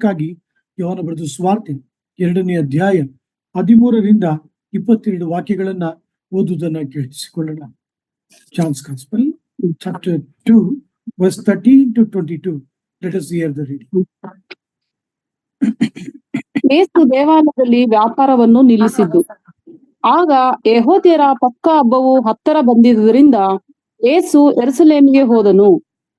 ಕ್ಕಾಗಿ ಯೋಹಾನ ಬರೆದ ಸುವಾರ್ತೆ 2ನೇ ಅಧ್ಯಾಯ 13ರಿಂದ 22 ವಾಕ್ಯಗಳನ್ನ ಓದುವುದನ್ನ ಕೇಳಿಸಿಕೊಳ್ಳೋಣ. John's Gospel, chapter 2, verse 13 to 22. Let us hear the reading. ಯೇಸು ದೇವಾಲಯದಲ್ಲಿ ವ್ಯಾಪಾರವನ್ನು ನಿಲ್ಲಿಸಿದ್ದು. ಆಗ ಯೆಹೂದ್ಯರ ಪಸ್ಕ ಹಬ್ಬವು ಹತ್ತಿರ ಬಂದಿದ್ದರಿಂದ ಯೇಸು ಯೆರೂಸಲೇಮಿಗೆ ಹೋದನು.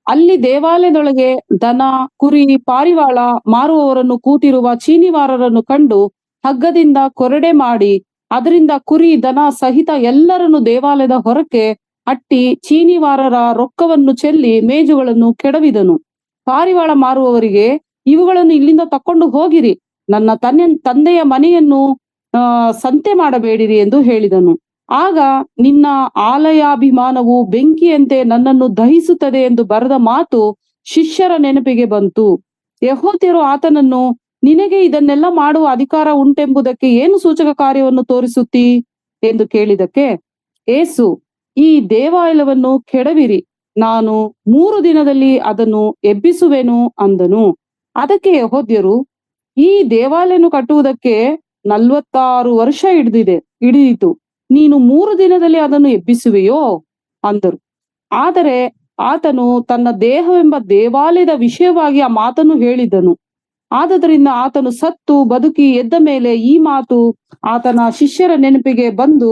ಅಲ್ಲಿ ದೇವಾಲಯದೊಳಗೆ ದನ, ಕುರಿ, ಪಾರಿವಾಳ ಮಾರುವವರನ್ನು ಕೂತಿರುವ ಚೀನಿವಾರರನ್ನು ಕಂಡು ಹಗ್ಗದಿಂದ ಕೊರಡೆ ಮಾಡಿ ಅದರಿಂದ ಕುರಿ, ದನ ಸಹಿತ ಎಲ್ಲರನ್ನು ದೇವಾಲಯದ ಹೊರಕ್ಕೆ ಅಟ್ಟಿ ಚೀನಿವಾರರ ರೊಕ್ಕವನ್ನು ಚೆಲ್ಲಿ ಮೇಜುಗಳನ್ನು ಕೆಡವಿದನು. ಪಾರಿವಾಳ ಮಾರುವವರಿಗೆ, ಇವುಗಳನ್ನು ಇಲ್ಲಿಂದ ತಕೊಂಡು ಹೋಗಿರಿ, ನನ್ನ ತಂದೆಯ ಮನೆಯನ್ನು ಸಂತೆ ಮಾಡಬೇಡಿರಿ ಎಂದು ಹೇಳಿದನು. ಆಗ ನಿನ್ನ ಆಲಯಾಭಿಮಾನವು ಬೆಂಕಿಯಂತೆ ನನ್ನನ್ನು ದಹಿಸುತ್ತದೆ ಎಂದು ಬರೆದ ಮಾತು ಶಿಷ್ಯರ ನೆನಪಿಗೆ ಬಂತು. ಯೆಹೂದ್ಯರು ಆತನನ್ನು, ನಿನಗೆ ಇದನ್ನೆಲ್ಲ ಮಾಡುವ ಅಧಿಕಾರ ಉಂಟೆಂಬುದಕ್ಕೆ ಏನು ಸೂಚಕ ಕಾರ್ಯವನ್ನು ತೋರಿಸುತ್ತೀ ಎಂದು ಕೇಳಿದಕ್ಕೆ ಯೇಸು, ಈ ದೇವಾಲಯವನ್ನು ಕೆಡವಿರಿ, ನಾನು 3 ದಿನದಲ್ಲಿ ಅದನ್ನು ಎಬ್ಬಿಸುವೆನು ಅಂದನು. ಅದಕ್ಕೆ ಯೆಹೂದ್ಯರು, ಈ ದೇವಾಲಯವನ್ನು ಕಟ್ಟುವುದಕ್ಕೆ 46 ವರ್ಷ ಹಿಡಿಯಿತು, ನೀನು 3 ದಿನದಲ್ಲಿ ಅದನ್ನು ಎಬ್ಬಿಸುವೆಯೋ ಅಂದರು. ಆದರೆ ಆತನು ತನ್ನ ದೇಹವೆಂಬ ದೇವಾಲಯದ ವಿಷಯವಾಗಿ ಆ ಮಾತನ್ನು ಹೇಳಿದನು. ಆದುದರಿಂದ ಆತನು ಸತ್ತು ಬದುಕಿ ಎದ್ದ ಮೇಲೆ ಈ ಮಾತು ಆತನ ಶಿಷ್ಯರ ನೆನಪಿಗೆ ಬಂದು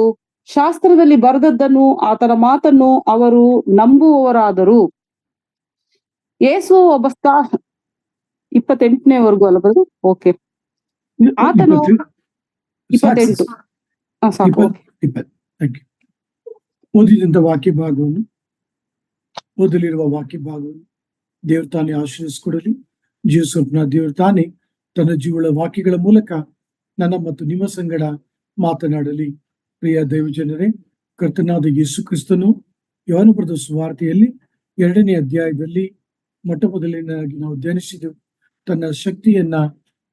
ಶಾಸ್ತ್ರದಲ್ಲಿ ಬರೆದದ್ದನ್ನು ಆತನ ಮಾತನ್ನು ಅವರು ನಂಬುವವರಾದರು. ಯೇಸು ಒಬ್ಬ 28ನೇವರೆಗೂ ಅಲ್ಲ ಬರೋದು? ಓಕೆ. ಆತನು 28 ಸಾಕು. ಓದಿದಂತ ವಾಕ್ಯ ಭಾಗವನ್ನು, ಓದಲಿರುವ ವಾಕ್ಯ ಭಾಗವನ್ನು ದೇವ್ರ ತಾನೇ ಆಶೀರ್ವದಿಸಿಕೊಡಲಿ. ಜೀವ ಸ್ವಪ್ನ ದೇವ್ರ ತಾನೇ ತನ್ನ ಜೀವಳ ವಾಕ್ಯಗಳ ಮೂಲಕ ನನ್ನ ಮತ್ತು ನಿಮ್ಮ ಸಂಗಡ ಮಾತನಾಡಲಿ. ಪ್ರಿಯ ದೈವಜನರೇ, ಕರ್ತನಾದ ಯೇಸು ಕ್ರಿಸ್ತನು ಯೋಹಾನ ಬರೆದ ಸುವಾರ್ತೆಯಲ್ಲಿ 2ನೇ ಅಧ್ಯಾಯದಲ್ಲಿ ಮೊಟ್ಟ ಮೊದಲನೇದಾಗಿ ನಾವು ಧ್ಯಾನಿಸಿದೆವು. ತನ್ನ ಶಕ್ತಿಯನ್ನ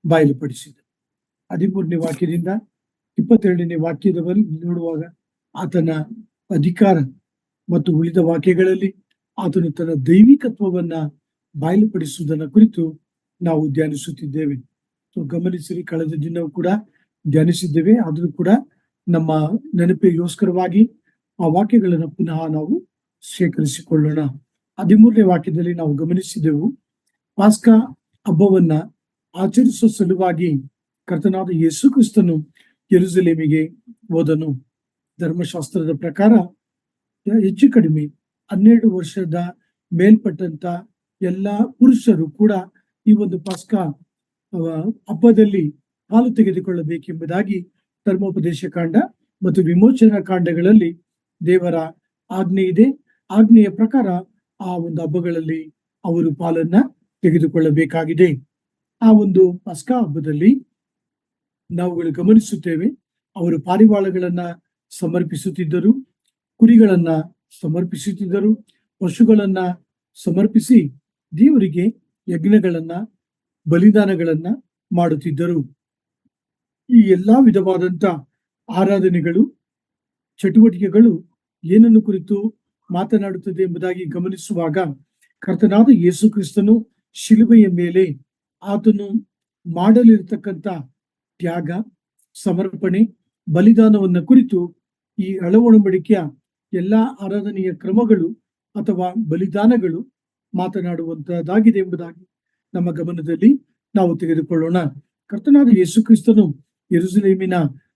ಬಯಲುಪಡಿಸಿದ 13ನೇ ವಾಕ್ಯದಿಂದ 22ನೇ ವಾಕ್ಯದವರೆಗೆ ನೋಡುವಾಗ ಆತನ ಅಧಿಕಾರ ಮತ್ತು ಉಳಿದ ವಾಕ್ಯಗಳಲ್ಲಿ ಆತನು ತನ್ನ ದೈವಿಕತ್ವವನ್ನ ಬಯಲುಪಡಿಸುವುದನ್ನ ಕುರಿತು ನಾವು ಧ್ಯಾನಿಸುತ್ತಿದ್ದೇವೆ. ಗಮನಿಸಿರಿ, ಕಳೆದ ದಿನವೂ ಕೂಡ ಧ್ಯಾನಿಸಿದ್ದೇವೆ. ಆದರೂ ಕೂಡ ನಮ್ಮ ನೆನಪಿಗೋಸ್ಕರವಾಗಿ ಆ ವಾಕ್ಯಗಳನ್ನು ಪುನಃ ನಾವು ಶೇಖರಿಸಿಕೊಳ್ಳೋಣ. 13ನೇ ವಾಕ್ಯದಲ್ಲಿ ನಾವು ಗಮನಿಸಿದೆವು, ಪಾಸ್ಕ ಹಬ್ಬವನ್ನ ಆಚರಿಸುವ ಸಲುವಾಗಿ ಕರ್ತನಾದ ಯೇಸು ಕ್ರಿಸ್ತನು ಯೆರೂಸಲೇಮಿಗೆ ಹೋದನು. ಧರ್ಮಶಾಸ್ತ್ರದ ಪ್ರಕಾರ ಹೆಚ್ಚು ಕಡಿಮೆ 12 ವರ್ಷದ ಮೇಲ್ಪಟ್ಟಂತ ಎಲ್ಲಾ ಪುರುಷರು ಕೂಡ ಈ ಒಂದು ಪಾಸ್ಕ ಹಬ್ಬದಲ್ಲಿ ಪಾಲು ತೆಗೆದುಕೊಳ್ಳಬೇಕೆಂಬುದಾಗಿ ಧರ್ಮೋಪದೇಶ ಕಾಂಡ ಮತ್ತು ವಿಮೋಚನಾ ಕಾಂಡಗಳಲ್ಲಿ ದೇವರ ಆಜ್ಞೆ ಇದೆ. ಆಜ್ಞೆಯ ಪ್ರಕಾರ ಆ ಒಂದು ಹಬ್ಬಗಳಲ್ಲಿ ಅವರು ಪಾಲನ್ನ ತೆಗೆದುಕೊಳ್ಳಬೇಕಾಗಿದೆ. ಆ ಒಂದು ಪಾಸ್ಕ ಹಬ್ಬದಲ್ಲಿ ನಾವುಗಳು ಗಮನಿಸುತ್ತೇವೆ, ಅವರು ಪಾರಿವಾಳಗಳನ್ನ ಸಮರ್ಪಿಸುತ್ತಿದ್ದರು, ಕುರಿಗಳನ್ನ ಸಮರ್ಪಿಸುತ್ತಿದ್ದರು, ಪಶುಗಳನ್ನ ಸಮರ್ಪಿಸಿ ದೇವರಿಗೆ ಯಜ್ಞಗಳನ್ನ, ಬಲಿದಾನಗಳನ್ನ ಮಾಡುತ್ತಿದ್ದರು. ಈ ಎಲ್ಲಾ ವಿಧವಾದಂತ ಆರಾಧನೆಗಳು, ಚಟುವಟಿಕೆಗಳು ಏನನ್ನು ಕುರಿತು ಮಾತನಾಡುತ್ತದೆ ಎಂಬುದಾಗಿ ಗಮನಿಸುವಾಗ, ಕರ್ತನಾದ ಯೇಸು ಕ್ರಿಸ್ತನು ಶಿಲುಬೆಯ ಮೇಲೆ ಆತನು ಮಾಡಲಿರತಕ್ಕಂತ ತ್ಯಾಗ, ಸಮರ್ಪಣೆ, ಬಲಿದಾನವನ್ನ ಕುರಿತು ಈ ಒಡಂಬಡಿಕೆಯ ಎಲ್ಲಾ ಆರಾಧನೆಯ ಕ್ರಮಗಳು ಅಥವಾ ಬಲಿದಾನಗಳು ಮಾತನಾಡುವಂತಹದ್ದಾಗಿದೆ ಎಂಬುದಾಗಿ ನಮ್ಮ ಗಮನದಲ್ಲಿ ನಾವು ತೆಗೆದುಕೊಳ್ಳೋಣ. ಕರ್ತನಾದ ಯೇಸು ಕ್ರಿಸ್ತನು ಯೆರೂಸಲೇಮಿನ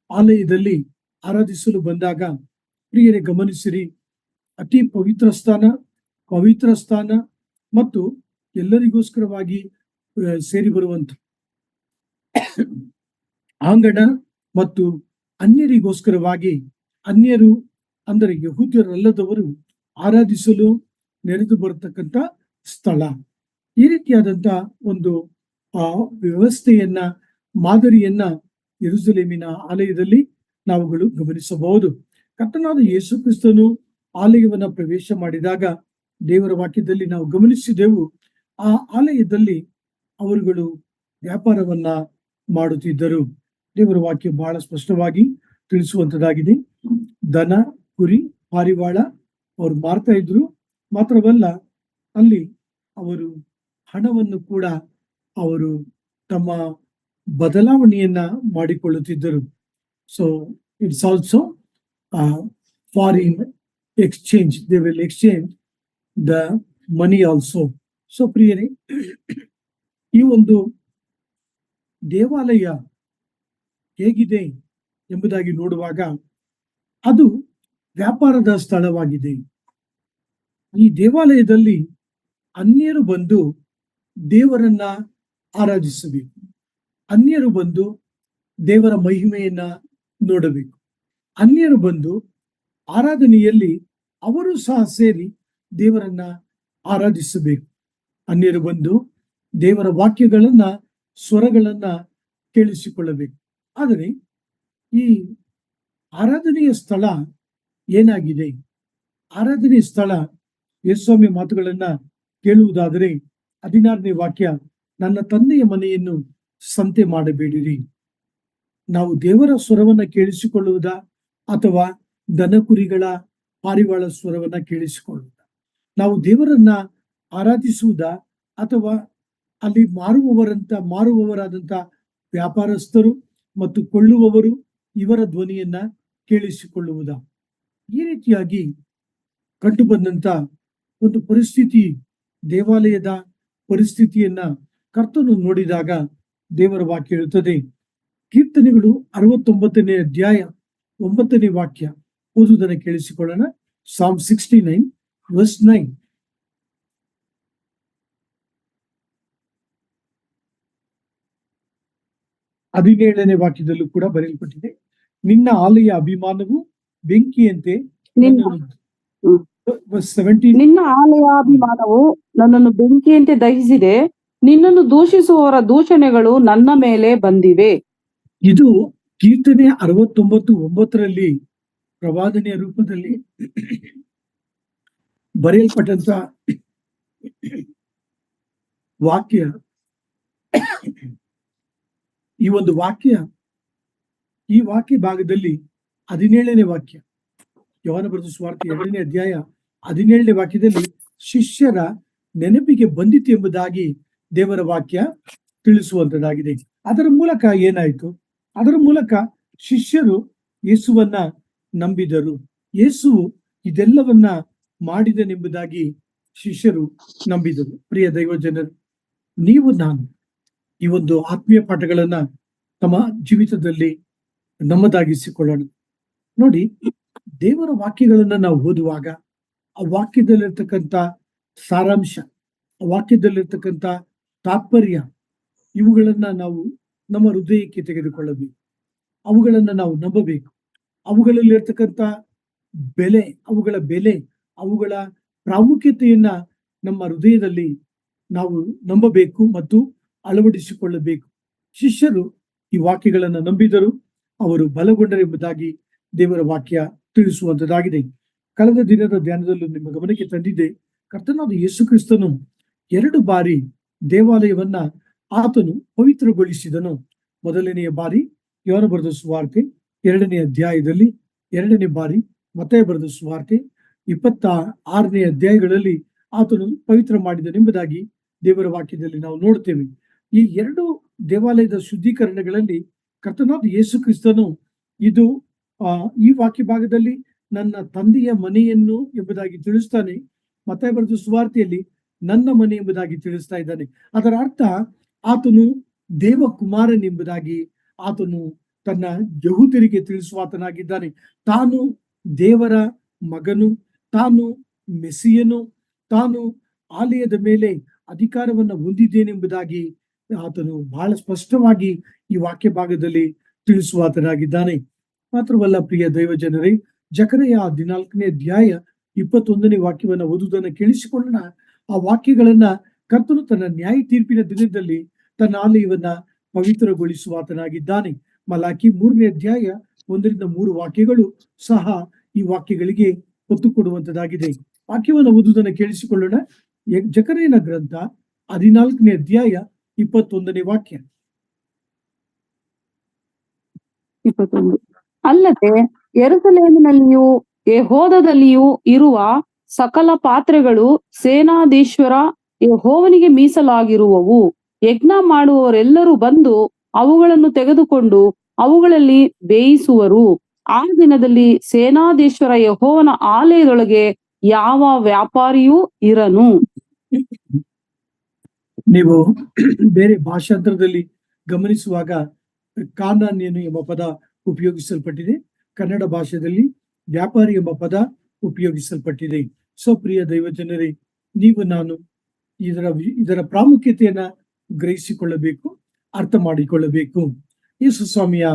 ಆಲಯದಲ್ಲಿ ಆರಾಧಿಸಲು ಬಂದಾಗ, ಪ್ರಿಯರೇ ಗಮನಿಸಿರಿ, ಅತಿ ಪವಿತ್ರ ಸ್ಥಾನ ಮತ್ತು ಎಲ್ಲರಿಗೋಸ್ಕರವಾಗಿ ಸೇರಿ ಬರುವಂತ ಆಂಗಣ ಮತ್ತು ಅನ್ಯರಿಗೋಸ್ಕರವಾಗಿ, ಅನ್ಯರು ಅಂದರೆ ಯೆಹೂದ್ಯರಲ್ಲದವರು ಆರಾಧಿಸಲು ನೆರೆದು ಬರತಕ್ಕಂತ ಸ್ಥಳ. ಈ ರೀತಿಯಾದಂತ ಒಂದು ವ್ಯವಸ್ಥೆಯನ್ನ, ಮಾದರಿಯನ್ನ ಯೆರೂಸಲೇಮಿನ ಆಲಯದಲ್ಲಿ ನಾವುಗಳು ಗಮನಿಸಬಹುದು. ಕರ್ತನಾದ ಯೇಸು ಕ್ರಿಸ್ತನು ಆಲಯವನ್ನ ಪ್ರವೇಶ ಮಾಡಿದಾಗ ದೇವರ ವಾಕ್ಯದಲ್ಲಿ ನಾವು ಗಮನಿಸಿದೆವು, ಆ ಆಲಯದಲ್ಲಿ ಅವರುಗಳು ವ್ಯಾಪಾರವನ್ನ ಮಾಡುತ್ತಿದ್ದರು. ದೇವರ ವಾಕ್ಯ ಬಹಳ ಸ್ಪಷ್ಟವಾಗಿ ತಿಳಿಸುವಂತದ್ದಾಗಿದೆ. ದನ, ಕುರಿ, ಪಾರಿವಾಳ ಅವರು ಮಾರ್ತಾ ಇದ್ರು. ಮಾತ್ರವಲ್ಲ, ಅಲ್ಲಿ ಅವರು ಹಣವನ್ನು ಕೂಡ ಅವರು ತಮ್ಮ ಬದಲಾವಣೆಯನ್ನ ಮಾಡಿಕೊಳ್ಳುತ್ತಿದ್ದರು. So it's also foreign exchange, they will exchange the money also. So ಪ್ರಿಯರೇ, ಈ ಒಂದು ದೇವಾಲಯ ಹೇಗಿದೆ ಎಂಬುದಾಗಿ ನೋಡುವಾಗ ಅದು ವ್ಯಾಪಾರದ ಸ್ಥಳವಾಗಿದೆ. ಈ ದೇವಾಲಯದಲ್ಲಿ ಅನ್ಯರು ಬಂದು ದೇವರನ್ನ ಆರಾಧಿಸಬೇಕು, ಅನ್ಯರು ಬಂದು ದೇವರ ಮಹಿಮೆಯನ್ನ ನೋಡಬೇಕು, ಅನ್ಯರು ಬಂದು ಆರಾಧನೆಯಲ್ಲಿ ಅವರು ಸಹ ಸೇರಿ ದೇವರನ್ನ ಆರಾಧಿಸಬೇಕು, ಅನ್ಯರು ಬಂದು ದೇವರ ವಾಕ್ಯಗಳನ್ನ ಸ್ವರಗಳನ್ನ ಕೇಳಿಸಿಕೊಳ್ಳಬೇಕು. ಆದರೆ ಈ ಆರಾಧನೆಯ ಸ್ಥಳ ಏನಾಗಿದೆ? ಆರಾಧನೆಯ ಸ್ಥಳ ಯೇಸುಸ್ವಾಮಿ ಮಾತುಗಳನ್ನ ಕೇಳುವುದಾದರೆ 16ನೇ ವಾಕ್ಯ, ನನ್ನ ತಂದೆಯ ಮನೆಯನ್ನು ಸಂತೆ ಮಾಡಬೇಡಿರಿ. ನಾವು ದೇವರ ಸ್ವರವನ್ನ ಕೇಳಿಸಿಕೊಳ್ಳುವುದಾ ಅಥವಾ ದನ ಕುರಿಗಳ ಪಾರಿವಾಳ ಸ್ವರವನ್ನ ಕೇಳಿಸಿಕೊಳ್ಳುವುದಾ? ನಾವು ದೇವರನ್ನ ಆರಾಧಿಸುವುದಾ ಅಥವಾ ಅಲ್ಲಿ ಮಾರುವವರಾದಂತ ವ್ಯಾಪಾರಸ್ಥರು ಮತ್ತು ಕೊಳ್ಳುವವರು ಇವರ ಧ್ವನಿಯನ್ನ ಕೇಳಿಸಿಕೊಳ್ಳುವುದಾ? ಈ ರೀತಿಯಾಗಿ ಕಂಡು ಬಂದಂತ ಒಂದು ಪರಿಸ್ಥಿತಿ, ದೇವಾಲಯದ ಪರಿಸ್ಥಿತಿಯನ್ನ ಕರ್ತನು ನೋಡಿದಾಗ ದೇವರ ವಾಕ್ಯ ಹೇಳುತ್ತದೆ. ಕೀರ್ತನೆಗಳು 69ನೇ ಅಧ್ಯಾಯ 9ನೇ ವಾಕ್ಯ ಓದುವುದನ್ನು ಕೇಳಿಸಿಕೊಳ್ಳೋಣ. Psalm 69 verse 9. ಹದಿನೇಳನೇ ವಾಕ್ಯದಲ್ಲೂ ಕೂಡ ಬರೆಯಲ್ಪಟ್ಟಿದೆ, ನಿನ್ನ ಆಲಯ ಅಭಿಮಾನವು ಬೆಂಕಿಯಂತೆ ನಿನ್ನ ಆಲಯಾಭಿಮಾನವು ನನ್ನನ್ನು ಬೆಂಕಿಯಂತೆ ದಹಿಸಿದೆ, ನಿನ್ನನ್ನು ದೂಷಿಸುವವರ ದೂಷಣೆಗಳು ನನ್ನ ಮೇಲೆ ಬಂದಿವೆ. ಇದು ಕೀರ್ತನೆ 69:9 ಪ್ರವಾದನೆಯ ರೂಪದಲ್ಲಿ ಬರೆಯಲ್ಪಟ್ಟಂತ ವಾಕ್ಯ. ಈ ಒಂದು ವಾಕ್ಯ, ಈ ವಾಕ್ಯ ಭಾಗದಲ್ಲಿ 17ನೇ ವಾಕ್ಯ, ಯೋಹಾನ ಬರೆದ ಸುವಾರ್ತೆ 2ನೇ ಅಧ್ಯಾಯ 17ನೇ ವಾಕ್ಯದಲ್ಲಿ ಶಿಷ್ಯರ ನೆನಪಿಗೆ ಬಂದಿತು ಎಂಬುದಾಗಿ ದೇವರ ವಾಕ್ಯ ತಿಳಿಸುವಂತದ್ದಾಗಿದೆ. ಅದರ ಮೂಲಕ ಏನಾಯ್ತು? ಅದರ ಮೂಲಕ ಶಿಷ್ಯರು ಯೇಸುವನ್ನ ನಂಬಿದರು. ಯೇಸುವು ಇದೆಲ್ಲವನ್ನ ಮಾಡಿದನೆಂಬುದಾಗಿ ಶಿಷ್ಯರು ನಂಬಿದರು. ಪ್ರಿಯ ದೈವ ಜನರು, ನೀವು ನಾನು ಈ ಒಂದು ಆತ್ಮೀಯ ಪಾಠಗಳನ್ನ ತಮ್ಮ ಜೀವಿತದಲ್ಲಿ ನಮ್ಮದಾಗಿಸಿಕೊಳ್ಳೋಣ. ನೋಡಿ, ದೇವರ ವಾಕ್ಯಗಳನ್ನ ನಾವು ಓದುವಾಗ ಆ ವಾಕ್ಯದಲ್ಲಿರ್ತಕ್ಕಂಥ ಸಾರಾಂಶ, ಆ ವಾಕ್ಯದಲ್ಲಿರ್ತಕ್ಕಂಥ ತಾತ್ಪರ್ಯ, ಇವುಗಳನ್ನ ನಾವು ನಮ್ಮ ಹೃದಯಕ್ಕೆ ತೆಗೆದುಕೊಳ್ಳಬೇಕು, ಅವುಗಳನ್ನ ನಾವು ನಂಬಬೇಕು. ಅವುಗಳಲ್ಲಿರ್ತಕ್ಕಂಥ ಬೆಲೆ, ಅವುಗಳ ಪ್ರಾಮುಖ್ಯತೆಯನ್ನ ನಮ್ಮ ಹೃದಯದಲ್ಲಿ ನಾವು ನಂಬಬೇಕು ಮತ್ತು ಅಳವಡಿಸಿಕೊಳ್ಳಬೇಕು. ಶಿಷ್ಯರು ಈ ವಾಕ್ಯಗಳನ್ನ ನಂಬಿದರು, ಅವರು ಬಲಗೊಂಡರೆಂಬುದಾಗಿ ದೇವರ ವಾಕ್ಯ ತಿಳಿಸುವಂತದ್ದಾಗಿದೆ. ಕಳೆದ ದಿನದ ಧ್ಯಾನದಲ್ಲೂ ನಿಮ್ಮ ಗಮನಕ್ಕೆ ತಂದಿದ್ದೆ, ಕರ್ತನಾದ ಯೇಸು ಕ್ರಿಸ್ತನು 2 ಬಾರಿ ದೇವಾಲಯವನ್ನ ಆತನು ಪವಿತ್ರಗೊಳಿಸಿದನು. ಮೊದಲನೆಯ ಬಾರಿ ಯೋಹಾನ ಬರೆದ ಸುವಾರ್ತೆ 2ನೇ ಅಧ್ಯಾಯದಲ್ಲಿ, 2ನೇ ಬಾರಿ ಮತ್ತಾಯ ಬರೆದ ಸುವಾರ್ತೆ 26ನೇ ಅಧ್ಯಾಯಗಳಲ್ಲಿ ಆತನು ಪವಿತ್ರ ಮಾಡಿದನೆಂಬುದಾಗಿ ದೇವರ ವಾಕ್ಯದಲ್ಲಿ ನಾವು ನೋಡ್ತೇವೆ. ಈ 2 ದೇವಾಲಯದ ಶುದ್ಧೀಕರಣಗಳಲ್ಲಿ ಕರ್ತನಾದ ಯೇಸು ಕ್ರಿಸ್ತನು ಇದು ಈ ವಾಕ್ಯ ಭಾಗದಲ್ಲಿ ನನ್ನ ತಂದೆಯ ಮನೆಯನ್ನು ಎಂಬುದಾಗಿ ತಿಳಿಸ್ತಾನೆ, ಮತ್ತಾಯ ಬರೆದ ಸುವಾರ್ತೆಯಲ್ಲಿ ನನ್ನ ಮನೆ ಎಂಬುದಾಗಿ ತಿಳಿಸ್ತಾ ಇದ್ದಾನೆ. ಅದರ ಅರ್ಥ ಆತನು ದೇವಕುಮಾರನೆಂಬುದಾಗಿ ಆತನು ತನ್ನ ಯಹೂದರಿಗೆ ತಿಳಿಸುವಾತನಾಗಿದ್ದಾನೆ. ತಾನು ದೇವರ ಮಗನು, ತಾನು ಮೆಸ್ಸಿಯನು, ತಾನು ಆಲಯದ ಮೇಲೆ ಅಧಿಕಾರವನ್ನ ಹೊಂದಿದ್ದೇನೆಂಬುದಾಗಿ ಆತನು ಬಹಳ ಸ್ಪಷ್ಟವಾಗಿ ಈ ವಾಕ್ಯ ಭಾಗದಲ್ಲಿ ತಿಳಿಸುವಾತನಾಗಿದ್ದಾನೆ. ಮಾತ್ರವಲ್ಲ, ಪ್ರಿಯ ದೈವ ಜನರೇ, ಜಕರಯ 14ನೇ ಅಧ್ಯಾಯ 21ನೇ ವಾಕ್ಯವನ್ನ ಓದುವುದನ್ನ ಕೇಳಿಸಿಕೊಳ್ಳೋಣ. ಆ ವಾಕ್ಯಗಳನ್ನ ಕರ್ತನು ತನ್ನ ನ್ಯಾಯ ತೀರ್ಪಿನ ದಿನದಲ್ಲಿ ತನ್ನ ಆಲಯವನ್ನ ಪವಿತ್ರಗೊಳಿಸುವಾತನಾಗಿದ್ದಾನೆ. ಮಲಾಕಿ 3ನೇ ಅಧ್ಯಾಯ 1-3 ವಾಕ್ಯಗಳು ಸಹ ಈ ವಾಕ್ಯಗಳಿಗೆ ಒತ್ತು ಕೊಡುವಂತದ್ದಾಗಿದೆ. ವಾಕ್ಯವನ್ನು ಓದುವುದನ್ನು ಕೇಳಿಸಿಕೊಳ್ಳೋಣ. ಜಕರಯನ ಗ್ರಂಥ 14ನೇ ಅಧ್ಯಾಯ 21ನೇ ವಾಕ್ಯ. 21. ಅಲ್ಲದೆ ಯೆರೂಸಲೇಮಿನಲ್ಲಿಯೂ ಯೆಹೂದದಲ್ಲಿಯೂ ಇರುವ ಸಕಲ ಪಾತ್ರೆಗಳು ಸೇನಾಧೀಶ್ವರ ಯೆಹೋವನಿಗೆ ಮೀಸಲಾಗಿರುವವು. ಯಜ್ಞ ಮಾಡುವವರೆಲ್ಲರೂ ಬಂದು ಅವುಗಳನ್ನು ತೆಗೆದುಕೊಂಡು ಅವುಗಳಲ್ಲಿ ಬೇಯಿಸುವರು. ಆ ದಿನದಲ್ಲಿ ಸೇನಾಧೀಶ್ವರ ಯೆಹೋವನ ಆಲಯದೊಳಗೆ ಯಾವ ವ್ಯಾಪಾರಿಯೂ ಇರನು. ನೀವು ಬೇರೆ ಭಾಷಾಂತರದಲ್ಲಿ ಗಮನಿಸುವಾಗ ಕಾನಾನ್ಯನು ಎಂಬ ಪದ ಉಪಯೋಗಿಸಲ್ಪಟ್ಟಿದೆ. ಕನ್ನಡ ಭಾಷೆಯಲ್ಲಿ ವ್ಯಾಪಾರಿ ಎಂಬ ಪದ ಉಪಯೋಗಿಸಲ್ಪಟ್ಟಿದೆ. ಸೊ ಪ್ರಿಯ ದೈವಜನರೇ, ನೀವು ನಾನು ಇದರ ಪ್ರಾಮುಖ್ಯತೆಯನ್ನ ಗ್ರಹಿಸಿಕೊಳ್ಳಬೇಕು, ಅರ್ಥ ಮಾಡಿಕೊಳ್ಳಬೇಕು. ಯೇಸು ಸ್ವಾಮಿಯ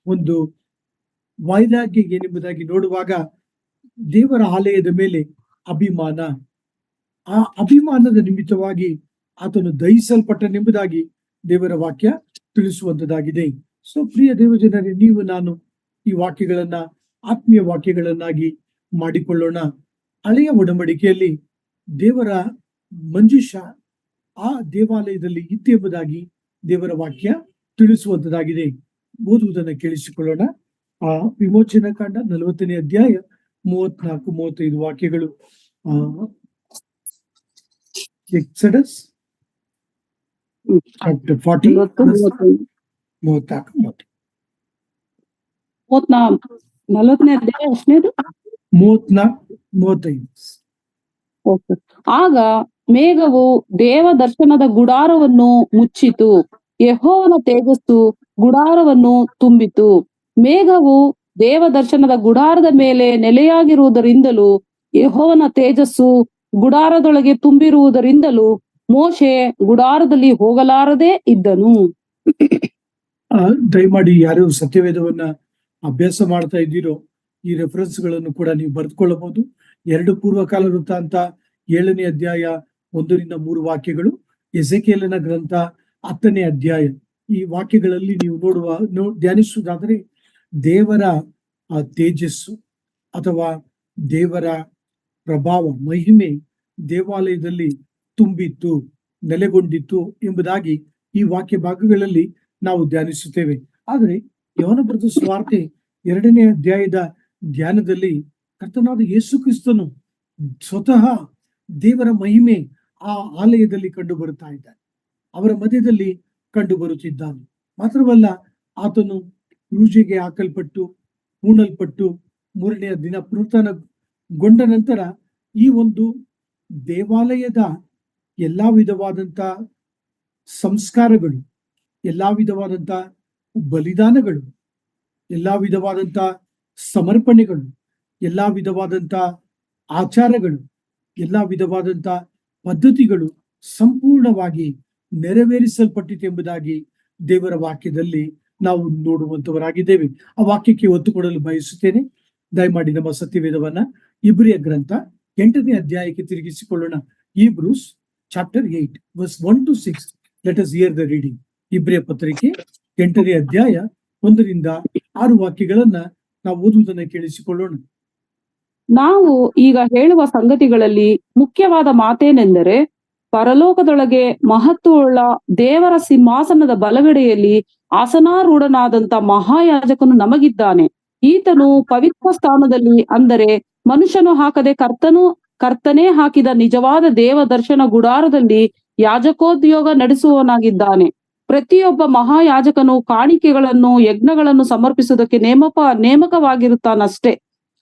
ಒಂದು ವೈರಾಗ್ಯ ಏನೆಂಬುದಾಗಿ ನೋಡುವಾಗ ದೇವರ ಆಲಯದ ಮೇಲೆ ಅಭಿಮಾನ, ಆ ಅಭಿಮಾನದ ನಿಮಿತ್ತವಾಗಿ ಆತನು ದಹಿಸಲ್ಪಟ್ಟನೆಂಬುದಾಗಿ ದೇವರ ವಾಕ್ಯ ತಿಳಿಸುವಂತದ್ದಾಗಿದೆ. ಸೊ ಪ್ರಿಯ ದೇವಜನರೇ, ನೀವು ನಾನು ಈ ವಾಕ್ಯಗಳನ್ನ ಆತ್ಮೀಯ ವಾಕ್ಯಗಳನ್ನಾಗಿ ಮಾಡಿಕೊಳ್ಳೋಣ. ಹಳೆಯ ಒಡಂಬಡಿಕೆಯಲ್ಲಿ ದೇವರ ಮಂಜೂಷ ಆ ದೇವಾಲಯದಲ್ಲಿ ಇತ್ತೆಂಬುದಾಗಿ ದೇವರ ವಾಕ್ಯ ತಿಳಿಸುವಂತದ್ದಾಗಿದೆ. ಓದುವುದನ್ನು ಕೇಳಿಸಿಕೊಳ್ಳೋಣ. ಆ ವಿಮೋಚನಾ ಕಾಂಡ 40ನೇ ಅಧ್ಯಾಯ 34-35 ವಾಕ್ಯಗಳು. ಎಕ್ಸಡಸ್ ಚಾಪ್ಟರ್ 40 40ನೇ ಅಧ್ಯಾಯ ಎಷ್ಟನೇದು? 34-35. ಆಗ ಮೇಘವು ದೇವ ದರ್ಶನದ ಗುಡಾರವನ್ನು ಮುಚ್ಚಿತು, ಯೆಹೋವನ ತೇಜಸ್ಸು ಗುಡಾರವನ್ನು ತುಂಬಿತು. ಮೇಘವು ದೇವ ದರ್ಶನದ ಗುಡಾರದ ಮೇಲೆ ನೆಲೆಯಾಗಿರುವುದರಿಂದಲೂ ಯೆಹೋವನ ತೇಜಸ್ಸು ಗುಡಾರದೊಳಗೆ ತುಂಬಿರುವುದರಿಂದಲೂ ಮೋಶೆ ಗುಡಾರದಲ್ಲಿ ಹೋಗಲಾರದೆ ಇದ್ದನು. ದಯಮಾಡಿ ಯಾರು ಸತ್ಯವೇದವನ್ನ ಅಭ್ಯಾಸ ಮಾಡ್ತಾ ಇದ್ದೀರೋ ಈ ರೆಫರೆನ್ಸ್ ಗಳನ್ನು ಕೂಡ ನೀವು ಬರೆದುಕೊಳ್ಳಬಹುದು. 2 ಪೂರ್ವಕಾಲ ವೃತ್ತಾಂತ 7ನೇ ಅಧ್ಯಾಯ 1-3 ವಾಕ್ಯಗಳು, ಎಸೆಕೇಲನ ಗ್ರಂಥ 10ನೇ ಅಧ್ಯಾಯ. ಈ ವಾಕ್ಯಗಳಲ್ಲಿ ನೀವು ಧ್ಯಾನಿಸುವುದಾದರೆ ದೇವರ ತೇಜಸ್ಸು ಅಥವಾ ದೇವರ ಪ್ರಭಾವ, ಮಹಿಮೆ ದೇವಾಲಯದಲ್ಲಿ ತುಂಬಿತ್ತು, ನೆಲೆಗೊಂಡಿತ್ತು ಎಂಬುದಾಗಿ ಈ ವಾಕ್ಯ ಭಾಗಗಳಲ್ಲಿ ನಾವು ಧ್ಯಾನಿಸುತ್ತೇವೆ. ಆದರೆ ಯೋಹನ ಬರೆದ ಸುವಾರ್ತೆ 2ನೇ ಅಧ್ಯಾಯದ ಧ್ಯಾನದಲ್ಲಿ ಕರ್ತನಾದ ಯೇಸು ಕ್ರಿಸ್ತನು ಸ್ವತಃ ದೇವರ ಮಹಿಮೆ ಆ ಆಲಯದಲ್ಲಿ ಕಂಡು ಬರುತ್ತಾ ಇದ್ದಾನೆ, ಅವರ ಮಧ್ಯದಲ್ಲಿ ಕಂಡು ಬರುತ್ತಿದ್ದಾನೆ. ಮಾತ್ರವಲ್ಲ, ಆತನು ಕ್ರೂಜಿಗೆ ಹಾಕಲ್ಪಟ್ಟು ಹೂಣಲ್ಪಟ್ಟು 3ನೇ ದಿನ ಪುನರುತ್ಥಾನಗೊಂಡ ನಂತರ ಈ ಒಂದು ದೇವಾಲಯದ ಎಲ್ಲಾ ವಿಧವಾದಂತ ಸಂಸ್ಕಾರಗಳು, ಎಲ್ಲಾ ವಿಧವಾದಂತ ಬಲಿದಾನಗಳು, ಎಲ್ಲಾ ವಿಧವಾದಂತ ಸಮರ್ಪಣೆಗಳು, ಎಲ್ಲಾ ವಿಧವಾದಂತ ಆಚಾರಗಳು, ಎಲ್ಲಾ ವಿಧವಾದಂತ ಪದ್ಧತಿಗಳು ಸಂಪೂರ್ಣವಾಗಿ ನೆರವೇರಿಸಲ್ಪಟ್ಟಿತೆಂಬುದಾಗಿ ದೇವರ ವಾಕ್ಯದಲ್ಲಿ ನಾವು ನೋಡುವಂತವರಾಗಿದ್ದೇವೆ. ಆ ವಾಕ್ಯಕ್ಕೆ ಒತ್ತು ಕೊಡಲು ಬಯಸುತ್ತೇನೆ. ದಯಮಾಡಿ ನಮ್ಮ ಸತ್ಯವೇದವನ್ನ ಇಬ್ರಿಯ ಗ್ರಂಥ 8ನೇ ಅಧ್ಯಾಯಕ್ಕೆ ತಿರುಗಿಸಿಕೊಳ್ಳೋಣ. Hebrews chapter 8 verse 1-6. Let us hear the reading. ಇಬ್ರಿಯ ಪತ್ರಿಕೆ 8ನೇ ಅಧ್ಯಾಯ 1-6 ವಾಕ್ಯಗಳನ್ನ ನಾವು ಓದುವುದನ್ನ ಕೇಳಿಸಿಕೊಳ್ಳೋಣ. ನಾವು ಈಗ ಹೇಳುವ ಸಂಗತಿಗಳಲ್ಲಿ ಮುಖ್ಯವಾದ ಮಾತೇನೆಂದರೆ, ಪರಲೋಕದೊಳಗೆ ಮಹತ್ವವುಳ್ಳ ದೇವರ ಸಿಂಹಾಸನದ ಬಲಗಡೆಯಲ್ಲಿ ಆಸನಾರೂಢನಾದಂತ ಮಹಾಯಾಜಕನು ನಮಗಿದ್ದಾನೆ. ಈತನು ಪವಿತ್ರ ಸ್ಥಾನದಲ್ಲಿ, ಅಂದರೆ ಮನುಷ್ಯನು ಹಾಕದೆ ಕರ್ತನೇ ಹಾಕಿದ ನಿಜವಾದ ದೇವ ದರ್ಶನ ಗುಡಾರದಲ್ಲಿ ಯಾಜಕೋದ್ಯೋಗ ನಡೆಸುವವನಾಗಿದ್ದಾನೆ. ಪ್ರತಿಯೊಬ್ಬ ಮಹಾಯಾಜಕನು ಕಾಣಿಕೆಗಳನ್ನು ಯಜ್ಞಗಳನ್ನು ಸಮರ್ಪಿಸುವುದಕ್ಕೆ ನೇಮಕವಾಗಿರುತ್ತಾನಷ್ಟೇ.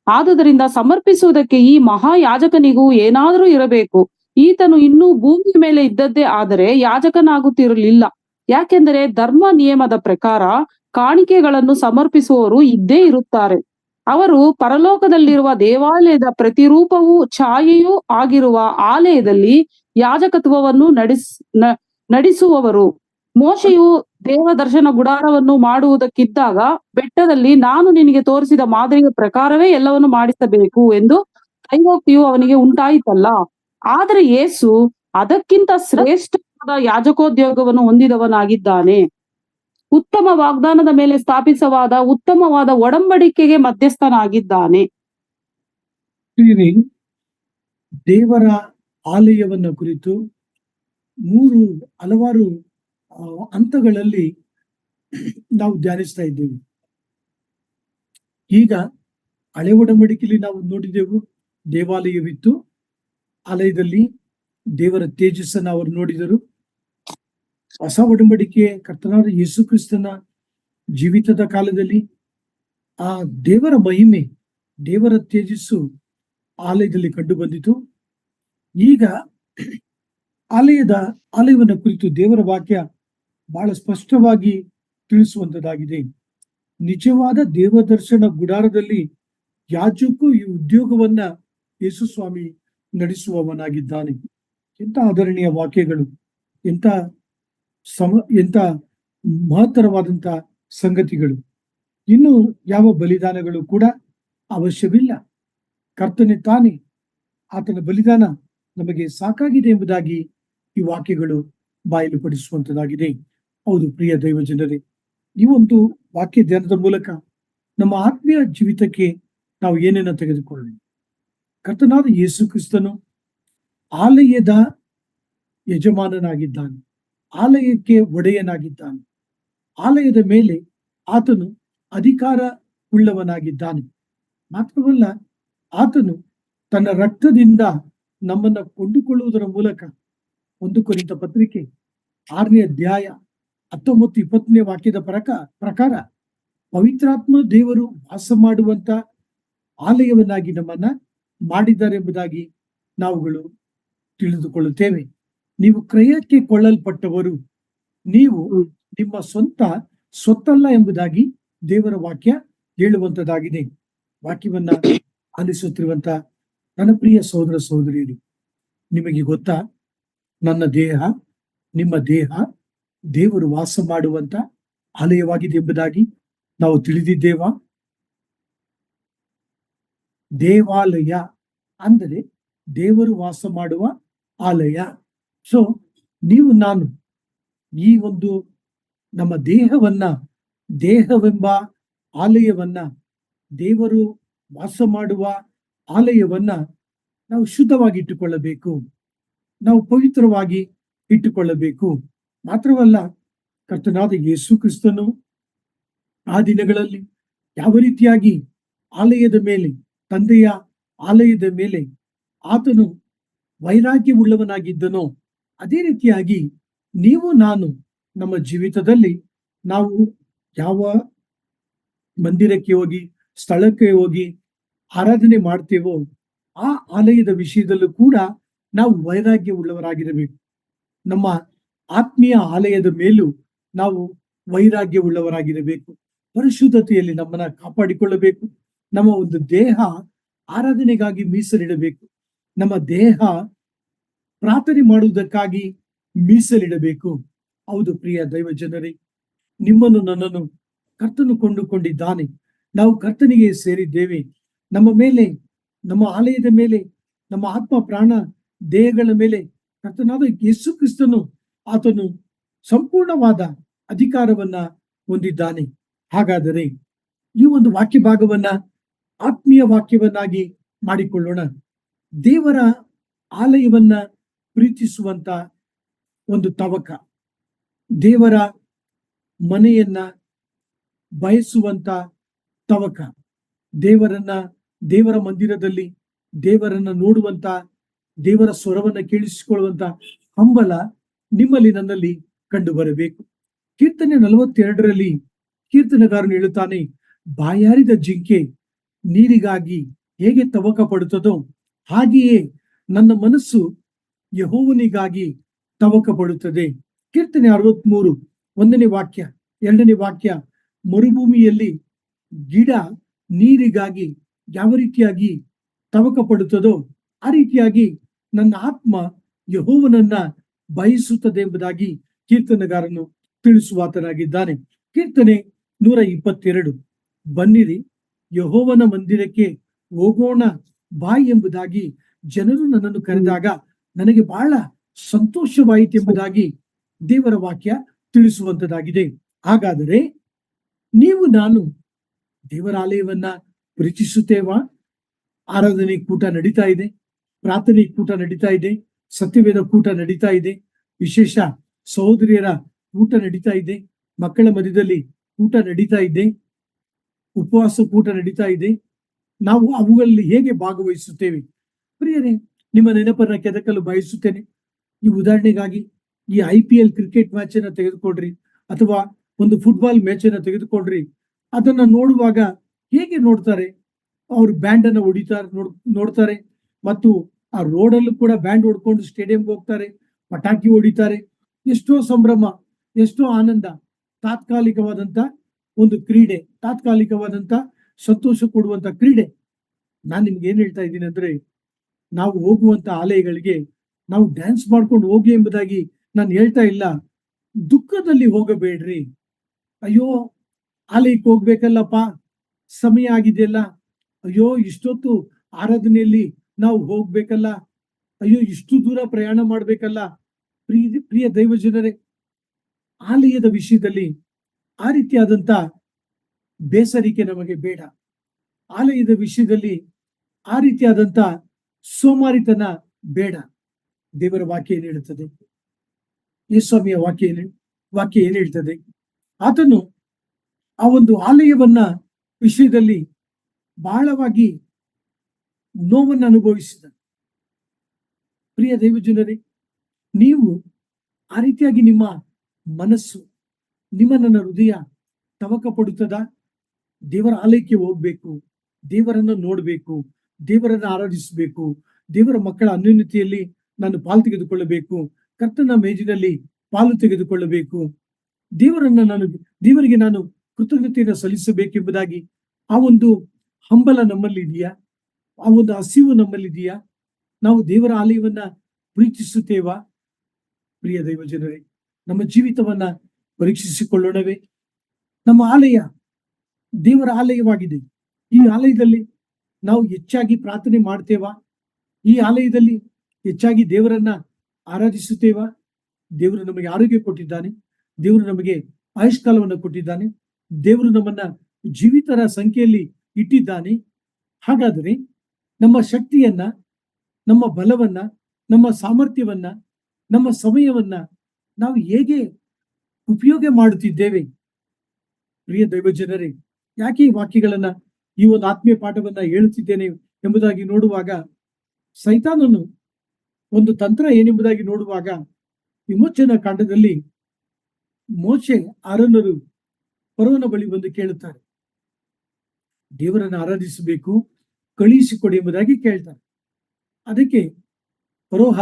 ಆದುದರಿಂದ ಸಮರ್ಪಿಸುವುದಕ್ಕೆ ಈ ಮಹಾಯಾಜಕನಿಗೂ ಏನಾದರೂ ಇರಬೇಕು. ಈತನು ಇನ್ನೂ ಭೂಮಿಯ ಮೇಲೆ ಇದ್ದದ್ದೇ ಆದರೆ ಯಾಜಕನಾಗುತ್ತಿರಲಿಲ್ಲ. ಯಾಕೆಂದರೆ ಧರ್ಮ ನಿಯಮದ ಪ್ರಕಾರ ಕಾಣಿಕೆಗಳನ್ನು ಸಮರ್ಪಿಸುವವರು ಇದ್ದೇ ಇರುತ್ತಾರೆ. ಅವರು ಪರಲೋಕದಲ್ಲಿರುವ ದೇವಾಲಯದ ಪ್ರತಿರೂಪವೂ ಛಾಯೆಯೂ ಆಗಿರುವ ಆಲಯದಲ್ಲಿ ಯಾಜಕತ್ವವನ್ನು ನಡೆಸುವವರು. ಮೋಶೆಯು ದೇವ ದರ್ಶನ ಗುಡಾರವನ್ನು ಮಾಡುವುದಕ್ಕಿದ್ದಾಗ ಬೆಟ್ಟದಲ್ಲಿ ನಾನು ನಿನಗೆ ತೋರಿಸಿದ ಮಾದರಿಯ ಪ್ರಕಾರವೇ ಎಲ್ಲವನ್ನು ಮಾಡಿಸಬೇಕು ಎಂದು ದೈವೋಕ್ತಿಯು ಅವನಿಗೆ ಉಂಟಾಯಿತಲ್ಲ. ಆದರೆ ಯೇಸು ಅದಕ್ಕಿಂತ ಶ್ರೇಷ್ಠವಾದ ಯಾಜಕೋದ್ಯೋಗವನ್ನು ಹೊಂದಿದವನಾಗಿದ್ದಾನೆ. ಉತ್ತಮ ವಾಗ್ದಾನದ ಮೇಲೆ ಸ್ಥಾಪಿಸವಾದ ಉತ್ತಮವಾದ ಒಡಂಬಡಿಕೆಗೆ ಮಧ್ಯಸ್ಥನಾಗಿದ್ದಾನೆ. ದೇವರ ಆಲಯವನ್ನ ಕುರಿತು ಹಲವಾರು ಹಂತಗಳಲ್ಲಿ ನಾವು ಧ್ಯಾನಿಸ್ತಾ ಇದ್ದೇವೆ. ಈಗ ಹಳೆ ಒಡಂಬಡಿಕೆಯಲ್ಲಿ ನಾವು ನೋಡಿದೆವು, ದೇವಾಲಯವಿತ್ತು, ಆಲಯದಲ್ಲಿ ದೇವರ ತೇಜಸ್ಸನ್ನು ಅವರು ನೋಡಿದರು. ಹೊಸ ಒಡಂಬಡಿಕೆ ಕರ್ತನಾದ ಯೇಸು ಕ್ರಿಸ್ತನ ಜೀವಿತದ ಕಾಲದಲ್ಲಿ ಆ ದೇವರ ಮಹಿಮೆ, ದೇವರ ತೇಜಸ್ಸು ಆಲಯದಲ್ಲಿ ಕಂಡು ಬಂದಿತು. ಈಗ ಆಲಯವನ್ನ ಕುರಿತು ದೇವರ ವಾಕ್ಯ ಬಹಳ ಸ್ಪಷ್ಟವಾಗಿ ತಿಳಿಸುವಂತದ್ದಾಗಿದೆ. ನಿಜವಾದ ದೇವದರ್ಶನ ಗುಡಾರದಲ್ಲಿ ಯಾಜಕನು ಈ ಉದ್ಯೋಗವನ್ನ ಯೇಸು ಸ್ವಾಮಿ ನಡೆಸುವವನಾಗಿದ್ದಾನೆ. ಎಂತ ಆದರಣೀಯ ವಾಕ್ಯಗಳು, ಎಂತ ಮಹತ್ತರವಾದಂತ ಸಂಗತಿಗಳು. ಇನ್ನು ಯಾವ ಬಲಿದಾನಗಳು ಕೂಡ ಅವಶ್ಯವಿಲ್ಲ. ಕರ್ತನೆ ತಾನೇ, ಆತನ ಬಲಿದಾನ ನಮಗೆ ಸಾಕಾಗಿದೆ ಎಂಬುದಾಗಿ ಈ ವಾಕ್ಯಗಳು ಬಾಯಲುಪಡಿಸುವಂತದ್ದಾಗಿದೆ. ಹೌದು ಪ್ರಿಯ ದೈವ ಜನರೇ, ಈ ಒಂದು ವಾಕ್ಯ ಧ್ಯಾನದ ಮೂಲಕ ನಮ್ಮ ಆತ್ಮೀಯ ಜೀವಿತಕ್ಕೆ ನಾವು ಏನನ್ನ ತೆಗೆದುಕೊಳ್ಳೋಣ. ಕರ್ತನಾದ ಯೇಸು ಕ್ರಿಸ್ತನು ಆಲಯದ ಯಜಮಾನನಾಗಿದ್ದಾನೆ, ಆಲಯಕ್ಕೆ ಒಡೆಯನಾಗಿದ್ದಾನೆ, ಆಲಯದ ಮೇಲೆ ಆತನು ಅಧಿಕಾರ ಉಳ್ಳವನಾಗಿದ್ದಾನೆ. ಮಾತ್ರವಲ್ಲ, ಆತನು ತನ್ನ ರಕ್ತದಿಂದ ನಮ್ಮನ್ನ ಕೊಂಡುಕೊಳ್ಳುವುದರ ಮೂಲಕ 1 ಕೊರಿಂಥ ಪತ್ರಿಕೆ 6ನೇ ಅಧ್ಯಾಯ 19-20ನೇ ವಾಕ್ಯದ ಪ್ರಕಾರ ಪವಿತ್ರಾತ್ಮ ದೇವರು ವಾಸ ಮಾಡುವಂತ ಆಲಯವನ್ನಾಗಿ ನಮ್ಮನ್ನ ಮಾಡಿದ್ದಾರೆ ಎಂಬುದಾಗಿ ನಾವುಗಳು ತಿಳಿದುಕೊಳ್ಳುತ್ತೇವೆ. ನೀವು ಕ್ರಯಕ್ಕೆ ಕೊಳ್ಳಲ್ಪಟ್ಟವರು, ನೀವು ನಿಮ್ಮ ಸ್ವತ್ತಲ್ಲ ಎಂಬುದಾಗಿ ದೇವರ ವಾಕ್ಯ ಹೇಳುವಂತದ್ದಾಗಿದೆ. ವಾಕ್ಯವನ್ನ ಆಲಿಸುತ್ತಿರುವಂತ ನನ್ನ ಪ್ರಿಯ ಸಹೋದರ ಸಹೋದರಿಯರು, ನಿಮಗೆ ಗೊತ್ತಾ, ನನ್ನ ದೇಹ, ನಿಮ್ಮ ದೇಹ ದೇವರು ವಾಸ ಮಾಡುವಂತ ಆಲಯವಾಗಿದೆ ಎಂಬುದಾಗಿ ನಾವು ತಿಳಿದಿದ್ದೇವಾ? ದೇವಾಲಯ ಅಂದರೆ ದೇವರು ವಾಸ ಮಾಡುವ ಆಲಯ. ಸೊ ನೀವು ನಾನು ಈ ಒಂದು ನಮ್ಮ ದೇಹವೆಂಬ ಆಲಯವನ್ನ, ದೇವರು ವಾಸ ಮಾಡುವ ಆಲಯವನ್ನ ನಾವು ಶುದ್ಧವಾಗಿ ಇಟ್ಟುಕೊಳ್ಳಬೇಕು, ನಾವು ಪವಿತ್ರವಾಗಿ ಇಟ್ಟುಕೊಳ್ಳಬೇಕು. ಮಾತ್ರವಲ್ಲ, ಕರ್ತನಾದ ಯೇಸು ಕ್ರಿಸ್ತನು ಆ ದಿನಗಳಲ್ಲಿ ಯಾವ ರೀತಿಯಾಗಿ ಆಲಯದ ಮೇಲೆ, ತಂದೆಯ ಆಲಯದ ಮೇಲೆ ಆತನು ವೈರಾಗ್ಯವುಳ್ಳವನಾಗಿದ್ದನೋ, ಅದೇ ರೀತಿಯಾಗಿ ನೀವು ನಾನು ನಮ್ಮ ಜೀವಿತದಲ್ಲಿ ನಾವು ಯಾವ ಮಂದಿರಕ್ಕೆ ಹೋಗಿ, ಸ್ಥಳಕ್ಕೆ ಹೋಗಿ ಆರಾಧನೆ ಮಾಡ್ತೇವೋ ಆ ಆಲಯದ ವಿಷಯದಲ್ಲೂ ಕೂಡ ನಾವು ವೈರಾಗ್ಯವುಳ್ಳವರಾಗಿರಬೇಕು. ನಮ್ಮ ಆತ್ಮೀಯ ಆಲಯದ ಮೇಲೂ ನಾವು ವೈರಾಗ್ಯವುಳ್ಳವರಾಗಿರಬೇಕು. ಪರಿಶುದ್ಧತೆಯಲ್ಲಿ ನಮ್ಮನ್ನ ಕಾಪಾಡಿಕೊಳ್ಳಬೇಕು. ನಮ್ಮ ಒಂದು ದೇಹ ಆರಾಧನೆಗಾಗಿ ಮೀಸಲಿಡಬೇಕು. ನಮ್ಮ ದೇಹ ಪ್ರಾರ್ಥನೆ ಮಾಡುವುದಕ್ಕಾಗಿ ಮೀಸಲಿಡಬೇಕು. ಹೌದು ಪ್ರಿಯ ದೈವ ಜನರೇ, ನಿಮ್ಮನ್ನು ನನ್ನನ್ನು ಕರ್ತನು ಕೊಂಡುಕೊಂಡಿದ್ದಾನೆ. ನಾವು ಕರ್ತನಿಗೆ ಸೇರಿದ್ದೇವೆ. ನಮ್ಮ ಮೇಲೆ, ನಮ್ಮ ಆಲಯದ ಮೇಲೆ, ನಮ್ಮ ಆತ್ಮ ಪ್ರಾಣ ದೇಹಗಳ ಮೇಲೆ ಕರ್ತನಾದ ಯೇಸು ಕ್ರಿಸ್ತನು ಆತನು ಸಂಪೂರ್ಣವಾದ ಅಧಿಕಾರವನ್ನ ಹೊಂದಿದ್ದಾನೆ. ಹಾಗಾದರೆ ಈ ಒಂದು ವಾಕ್ಯ ಭಾಗವನ್ನ ಆತ್ಮೀಯ ವಾಕ್ಯವನ್ನಾಗಿ ಮಾಡಿಕೊಳ್ಳೋಣ. ದೇವರ ಆಲಯವನ್ನ ಪ್ರೀತಿಸುವಂತ ಒಂದು ತವಕ, ದೇವರ ಮನೆಯನ್ನ ಬಯಸುವಂತ ತವಕ, ದೇವರ ಮಂದಿರದಲ್ಲಿ ದೇವರನ್ನ ನೋಡುವಂತ, ದೇವರ ಸ್ವರವನ್ನ ಕೇಳಿಸಿಕೊಳ್ಳುವಂತ ಹಂಬಲ ನಿಮ್ಮಲ್ಲಿ ನನ್ನಲ್ಲಿ ಕಂಡು ಬರಬೇಕು. ಕೀರ್ತನೆ 42ರಲ್ಲಿ ಕೀರ್ತನೆಗಾರನು ಹೇಳುತ್ತಾನೆ, ಬಾಯಾರಿದ ಜಿಂಕೆ ನೀರಿಗಾಗಿ ಹೇಗೆ ತವಕ ಪಡುತ್ತದೋ ಹಾಗೆಯೇ ನನ್ನ ಮನಸ್ಸು ಯೆಹೋವನಿಗಾಗಿ ತವಕ ಪಡುತ್ತದೆ. ಕೀರ್ತನೆ 63 1ನೇ ವಾಕ್ಯ 2ನೇ ವಾಕ್ಯ, ಮರುಭೂಮಿಯಲ್ಲಿ ಗಿಡ ನೀರಿಗಾಗಿ ಯಾವ ರೀತಿಯಾಗಿ ತವಕ ಪಡುತ್ತದೋ ಆ ರೀತಿಯಾಗಿ ನನ್ನ ಆತ್ಮ ಯೆಹೋವನನ್ನ ಬಯಸುತ್ತದೆ ಎಂಬುದಾಗಿ ಕೀರ್ತನೆಗಾರನು ತಿಳಿಸುವಾತನಾಗಿದ್ದಾನೆ. ಕೀರ್ತನೆ 122, ಬನ್ನಿರಿ ಯೆಹೋವನ ಮಂದಿರಕ್ಕೆ ಹೋಗೋಣ ಬಾ ಎಂಬುದಾಗಿ ಜನರು ನನ್ನನ್ನು ಕರೆದಾಗ ನನಗೆ ಬಹಳ ಸಂತೋಷವಾಯಿತು ಎಂಬುದಾಗಿ ದೇವರ ವಾಕ್ಯ ತಿಳಿಸುವಂತದ್ದಾಗಿದೆ. ಹಾಗಾದರೆ ನೀವು ನಾನು ದೇವರ ಆಲಯವನ್ನ ಪ್ರೀತಿಸುತ್ತೇವಾ? ಆರಾಧನೆ ಕೂಟ ನಡೀತಾ ಇದೆ, ಪ್ರಾರ್ಥನೆ ಕೂಟ ನಡೀತಾ ಇದೆ, ಸತ್ಯವೇದ ಕೂಟ ನಡೀತಾ ಇದೆ, ವಿಶೇಷ ಸಹೋದರಿಯರ ಕೂಟ ನಡೀತಾ ಇದೆ, ಮಕ್ಕಳ ಮಧ್ಯದಲ್ಲಿ ಕೂಟ ನಡೀತಾ ಇದೆ, ಉಪವಾಸ ಕೂಟ ನಡೀತಾ ಇದೆ. ನಾವು ಅವುಗಳಲ್ಲಿ ಹೇಗೆ ಭಾಗವಹಿಸುತ್ತೇವೆ? ಪ್ರಿಯರೇ, ನಿಮ್ಮ ನೆನಪನ್ನ ಕೆದಕಲು ಬಯಸುತ್ತೇನೆ. ಈ ಉದಾಹರಣೆಗಾಗಿ ಈ IPL ಕ್ರಿಕೆಟ್ ಮ್ಯಾಚ್ ಅನ್ನ ತೆಗೆದುಕೊಡ್ರಿ, ಅಥವಾ ಒಂದು ಫುಟ್ಬಾಲ್ ಮ್ಯಾಚ್ ಅನ್ನ ತೆಗೆದುಕೊಡ್ರಿ, ಅದನ್ನ ನೋಡುವಾಗ ಹೇಗೆ ನೋಡ್ತಾರೆ? ಅವ್ರು ಬ್ಯಾಂಡ್ ಅನ್ನ ಹೊಡಿತಾರೆ, ನೋಡ್ತಾರೆ. ಮತ್ತು ಆ ರೋಡ್ ಅಲ್ಲೂ ಕೂಡ ಬ್ಯಾಂಡ್ ಹೊಡ್ಕೊಂಡು ಸ್ಟೇಡಿಯಂಗೆ ಹೋಗ್ತಾರೆ, ಪಟಾಕಿ ಹೊಡಿತಾರೆ. ಎಷ್ಟೋ ಸಂಭ್ರಮ, ಎಷ್ಟೋ ಆನಂದ. ತಾತ್ಕಾಲಿಕವಾದಂತ ಒಂದು ಕ್ರೀಡೆ, ತಾತ್ಕಾಲಿಕವಾದಂತ ಸಂತೋಷ ಕೊಡುವಂತ ಕ್ರೀಡೆ. ನಾನ್ ನಿಮ್ಗೆ ಏನ್ ಹೇಳ್ತಾ ಇದ್ದೀನಿ ಅಂದ್ರೆ, ನಾವು ಹೋಗುವಂತ ಆಲಯಗಳಿಗೆ ನಾವು ಡ್ಯಾನ್ಸ್ ಮಾಡ್ಕೊಂಡು ಹೋಗಿ ಎಂಬುದಾಗಿ ನಾನು ಹೇಳ್ತಾ ಇಲ್ಲ. ದುಃಖದಲ್ಲಿ ಹೋಗಬೇಡ್ರಿ. ಅಯ್ಯೋ, ಆಲಯಕ್ಕೆ ಹೋಗ್ಬೇಕಲ್ಲಪ್ಪ, ಸಮಯ ಆಗಿದೆಯಲ್ಲ, ಅಯ್ಯೋ ಇಷ್ಟೊತ್ತು ಆರಾಧನೆಯಲ್ಲಿ ನಾವು ಹೋಗ್ಬೇಕಲ್ಲ, ಅಯ್ಯೋ ಇಷ್ಟು ದೂರ ಪ್ರಯಾಣ ಮಾಡ್ಬೇಕಲ್ಲ. ಪ್ರಿಯ ದೈವಜನರೇ, ಆಲಯದ ವಿಷಯದಲ್ಲಿ ಆ ರೀತಿಯಾದಂತ ಬೇಸರಿಕೆ ನಮಗೆ ಬೇಡ. ಆಲಯದ ವಿಷಯದಲ್ಲಿ ಆ ರೀತಿಯಾದಂತ ಸೋಮಾರಿತನ ಬೇಡ. ದೇವರ ವಾಕ್ಯ ಏನ್ ಹೇಳುತ್ತದೆ? ಯೇಸುಸ್ವಾಮಿಯ ವಾಕ್ಯ ಏನ್ ಹೇಳ್ತದೆ? ಆತನು ಆ ಒಂದು ಆಲಯವನ್ನ ವಿಷಯದಲ್ಲಿ ಬಹಳವಾಗಿ ನೋವನ್ನು ಅನುಭವಿಸಿದ. ಪ್ರಿಯ ದೈವಜನರೇ, ನೀವು ಆ ರೀತಿಯಾಗಿ ನಿಮ್ಮ ಮನಸ್ಸು, ನನ್ನ ಹೃದಯ ತವಕ ಪಡುತ್ತದ? ದೇವರ ಆಲಯಕ್ಕೆ ಹೋಗ್ಬೇಕು, ದೇವರನ್ನ ನೋಡ್ಬೇಕು, ದೇವರನ್ನ ಆರಾಧಿಸಬೇಕು, ದೇವರ ಮಕ್ಕಳ ಅನ್ಯೋನ್ಯತೆಯಲ್ಲಿ ನಾನು ಪಾಲು ತೆಗೆದುಕೊಳ್ಳಬೇಕು, ಕರ್ತನ ಮೇಜಿನಲ್ಲಿ ಪಾಲು ತೆಗೆದುಕೊಳ್ಳಬೇಕು, ದೇವರಿಗೆ ನಾನು ಕೃತಜ್ಞತೆಯನ್ನು ಸಲ್ಲಿಸಬೇಕೆಂಬುದಾಗಿ ಆ ಒಂದು ಹಂಬಲ ನಮ್ಮಲ್ಲಿ ಇದೆಯಾ? ಆ ಒಂದು ಹಸಿವು ನಮ್ಮಲ್ಲಿದೆಯಾ? ನಾವು ದೇವರ ಆಲಯವನ್ನ ಪ್ರೀತಿಸುತ್ತೇವಾ? ಪ್ರಿಯ ದೈವಜನರೇ, ನಮ್ಮ ಜೀವಿತವನ್ನ ಪರೀಕ್ಷಿಸಿಕೊಳ್ಳೋಣವೇ? ನಮ್ಮ ಆಲಯ ದೇವರ ಆಲಯವಾಗಿದೆ. ಈ ಆಲಯದಲ್ಲಿ ನಾವು ಹೆಚ್ಚಾಗಿ ಪ್ರಾರ್ಥನೆ ಮಾಡ್ತೇವಾ? ಈ ಆಲಯದಲ್ಲಿ ಹೆಚ್ಚಾಗಿ ದೇವರನ್ನ ಆರಾಧಿಸುತ್ತೇವಾ? ದೇವರು ನಮಗೆ ಆರೋಗ್ಯ ಕೊಟ್ಟಿದ್ದಾನೆ, ದೇವರು ನಮಗೆ ಆಯುಷ್ಕಾಲವನ್ನು ಕೊಟ್ಟಿದ್ದಾನೆ, ದೇವರು ನಮ್ಮನ್ನ ಜೀವಿತರ ಸಂಖ್ಯೆಯಲ್ಲಿ ಇಟ್ಟಿದ್ದಾನೆ. ಹಾಗಾದರೆ ನಮ್ಮ ಶಕ್ತಿಯನ್ನ, ನಮ್ಮ ಬಲವನ್ನ, ನಮ್ಮ ಸಾಮರ್ಥ್ಯವನ್ನ, ನಮ್ಮ ಸಮಯವನ್ನ ನಾವು ಹೇಗೆ ಉಪಯೋಗ ಮಾಡುತ್ತಿದ್ದೇವೆ? ಪ್ರಿಯ ದೈವಜನರೇ, ಯಾಕೆ ಈ ವಾಕ್ಯಗಳನ್ನ, ಈ ಒಂದು ಆತ್ಮೀಯ ಪಾಠವನ್ನ ಹೇಳುತ್ತಿದ್ದೇನೆ ಎಂಬುದಾಗಿ ನೋಡುವಾಗ, ಸೈತಾನನು ಒಂದು ತಂತ್ರ ಏನೆಂಬುದಾಗಿ ನೋಡುವಾಗ, ವಿಮೋಚನಾ ಕಾಂಡದಲ್ಲಿ ಮೋಶೆ ಆರೋನರು ಫರೋಹನ ಬಳಿ ಬಂದು ಕೇಳುತ್ತಾರೆ, ದೇವರನ್ನು ಆರಾಧಿಸಬೇಕು, ಕಳುಹಿಸಿಕೊಡಿ ಎಂಬುದಾಗಿ ಕೇಳ್ತಾರೆ. ಅದಕ್ಕೆ ಫರೋಹ